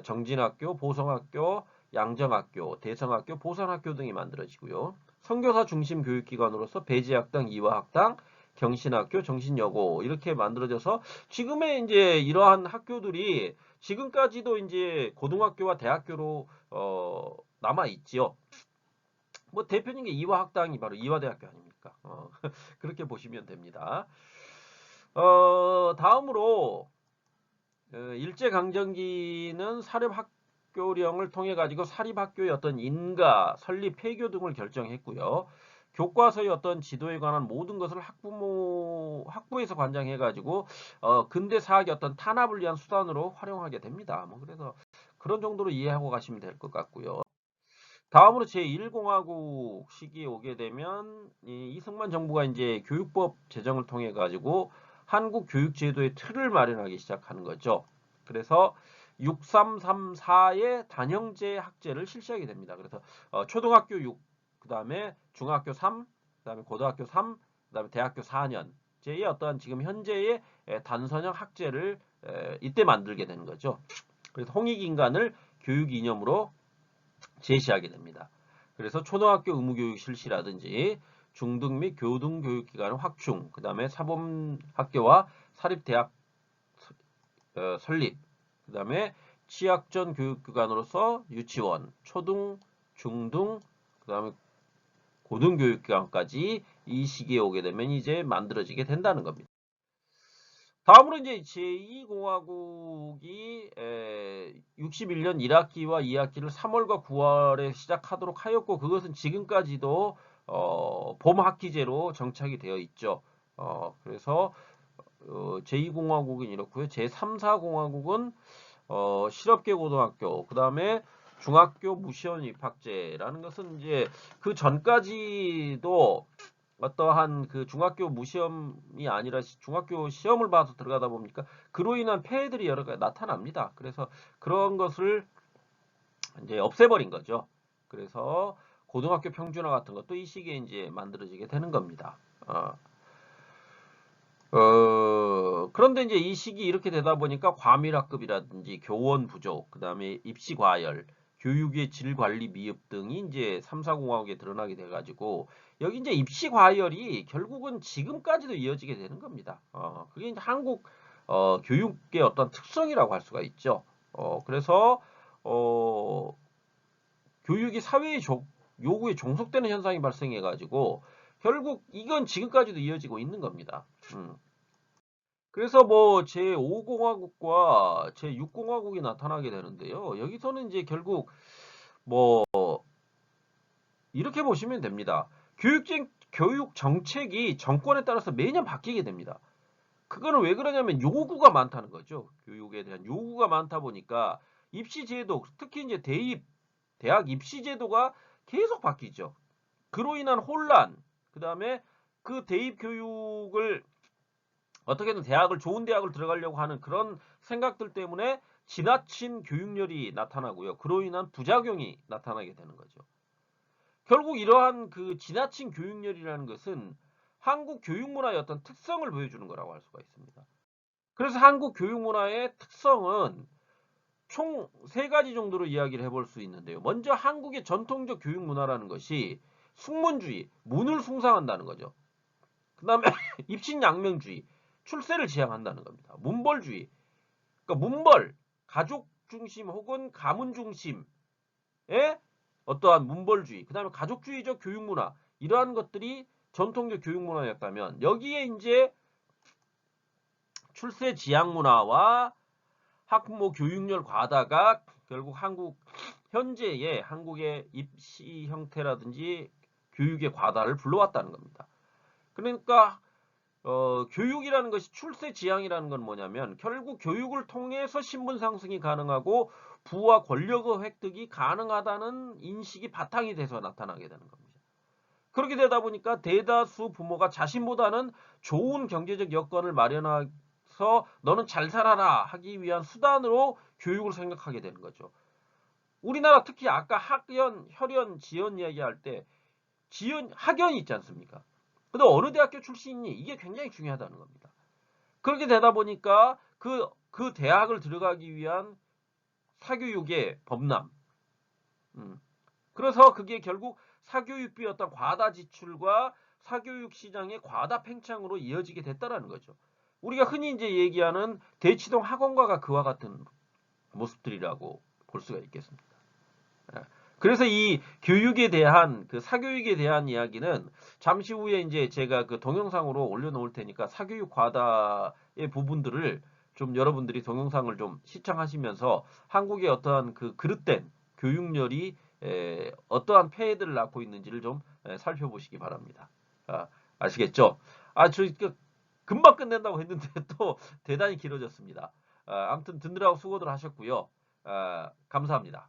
정진학교, 보성학교, 양정학교, 대성학교, 보산학교 등이 만들어지고요. 선교사 중심 교육기관으로서 배제학당, 이화학당, 경신학교, 정신여고 이렇게 만들어져서 지금의 이제 이러한 학교들이 지금까지도 이제 고등학교와 대학교로 남아 있지요. 뭐 대표적인 게 이화학당이 바로 이화대학교 아닙니까? 그렇게 보시면 됩니다. 다음으로 일제강점기는 사립학교령을 통해 가지고 사립학교의 어떤 인가, 설립, 폐교 등을 결정했고요. 교과서의 어떤 지도에 관한 모든 것을 학부에서 관장해 가지고 근대 사학의 어떤 탄압을 위한 수단으로 활용하게 됩니다. 뭐 그래서 그런 정도로 이해하고 가시면 될 것 같고요. 다음으로 제1공화국 시기에 오게 되면 이승만 정부가 이제 교육법 제정을 통해 가지고 한국 교육제도의 틀을 마련하기 시작하는 거죠. 그래서 6334의 단형제 학제를 실시하게 됩니다. 그래서 초등학교 6, 그 다음에 중학교 3, 그 다음에 고등학교 3, 그 다음에 대학교 4년 제의 어떤 지금 현재의 단선형 학제를 이때 만들게 되는 거죠. 그래서 홍익인간을 교육 이념으로 제시하게 됩니다. 그래서 초등학교 의무교육 실시라든지 중등 및 교등교육기관 확충, 그 다음에 사범학교와 사립대학 설립, 그 다음에 취약전 교육기관으로서 유치원, 초등, 중등, 그 다음에 고등교육기관까지 이 시기에 오게 되면 이제 만들어지게 된다는 겁니다. 다음으로 이제 제2공화국이 61년 1학기와 2학기를 3월과 9월에 시작하도록 하였고 그것은 지금까지도 봄학기제로 정착이 되어 있죠. 그래서 제2공화국은 이렇고요. 제3, 4공화국은 실업계 고등학교, 그 다음에 중학교 무시원 입학제라는 것은 이제 그 전까지도 어떠한 그 중학교 무시험이 아니라 중학교 시험을 봐서 들어가다 보니까 그로 인한 폐해들이 여러 가지 나타납니다. 그래서 그런 것을 이제 없애버린 거죠. 그래서 고등학교 평준화 같은 것도 이 시기에 이제 만들어지게 되는 겁니다. 그런데 이제 이 시기 이렇게 되다 보니까 과밀학급이라든지 교원 부족, 그 다음에 입시 과열, 교육의 질 관리 미흡 등이 이제 3, 4공화국에 드러나게 돼가지고 여기 이제 입시 과열이 결국은 지금까지도 이어지게 되는 겁니다. 그게 이제 한국 교육의 어떤 특성이라고 할 수가 있죠. 그래서 교육이 사회의 요구에 종속되는 현상이 발생해가지고 결국 이건 지금까지도 이어지고 있는 겁니다. 그래서 뭐 제5공화국과 제6공화국이 나타나게 되는데요. 여기서는 이제 결국 뭐 이렇게 보시면 됩니다. 교육 정책이 정권에 따라서 매년 바뀌게 됩니다. 그거는 왜 그러냐면 요구가 많다는 거죠. 교육에 대한 요구가 많다 보니까 입시 제도, 특히 이제 대학 입시 제도가 계속 바뀌죠. 그로 인한 혼란, 그 다음에 그 대입 교육을 어떻게든 좋은 대학을 들어가려고 하는 그런 생각들 때문에 지나친 교육열이 나타나고요. 그로 인한 부작용이 나타나게 되는 거죠. 결국 이러한 그 지나친 교육열이라는 것은 한국 교육문화의 어떤 특성을 보여주는 거라고 할 수가 있습니다. 그래서 한국 교육문화의 특성은 총 세 가지 정도로 이야기를 해볼 수 있는데요. 먼저 한국의 전통적 교육문화라는 것이 숙문주의, 문을 숭상한다는 거죠. 그 다음에 입신양명주의, 출세를 지향한다는 겁니다. 문벌주의, 그러니까 문벌, 가족 중심 혹은 가문 중심의 어떠한 문벌주의, 그 다음에 가족주의적 교육문화, 이러한 것들이 전통적 교육문화였다면 여기에 이제 출세 지향 문화와 학부모 교육열 과다가 결국 현재의 한국의 입시 형태라든지 교육의 과다를 불러왔다는 겁니다. 그러니까 교육이라는 것이 출세 지향이라는 건 뭐냐면 결국 교육을 통해서 신분 상승이 가능하고 부와 권력의 획득이 가능하다는 인식이 바탕이 돼서 나타나게 되는 겁니다. 그렇게 되다 보니까 대다수 부모가 자신보다는 좋은 경제적 여건을 마련해서 너는 잘 살아라 하기 위한 수단으로 교육을 생각하게 되는 거죠. 우리나라 특히 아까 학연, 혈연, 지연 이야기할 때 학연이 있지 않습니까? 근데 어느 대학교 출신이니 이게 굉장히 중요하다는 겁니다. 그렇게 되다 보니까 그 대학을 들어가기 위한 사교육의 범람. 그래서 그게 결국 사교육비 어떤 과다 지출과 사교육 시장의 과다 팽창으로 이어지게 됐다라는 거죠. 우리가 흔히 이제 얘기하는 대치동 학원가가 그와 같은 모습들이라고 볼 수가 있겠습니다. 그래서 이 교육에 대한 그 사교육에 대한 이야기는 잠시 후에 이제 제가 그 동영상으로 올려놓을 테니까 사교육 과다의 부분들을 좀 여러분들이 동영상을 좀 시청하시면서 한국의 어떠한 그 그릇된 교육열이 어떠한 폐해들을 낳고 있는지를 좀 살펴보시기 바랍니다. 아시겠죠? 저 금방 끝낸다고 했는데 또 대단히 길어졌습니다. 아무튼 듣느라고 수고들 하셨고요. 감사합니다.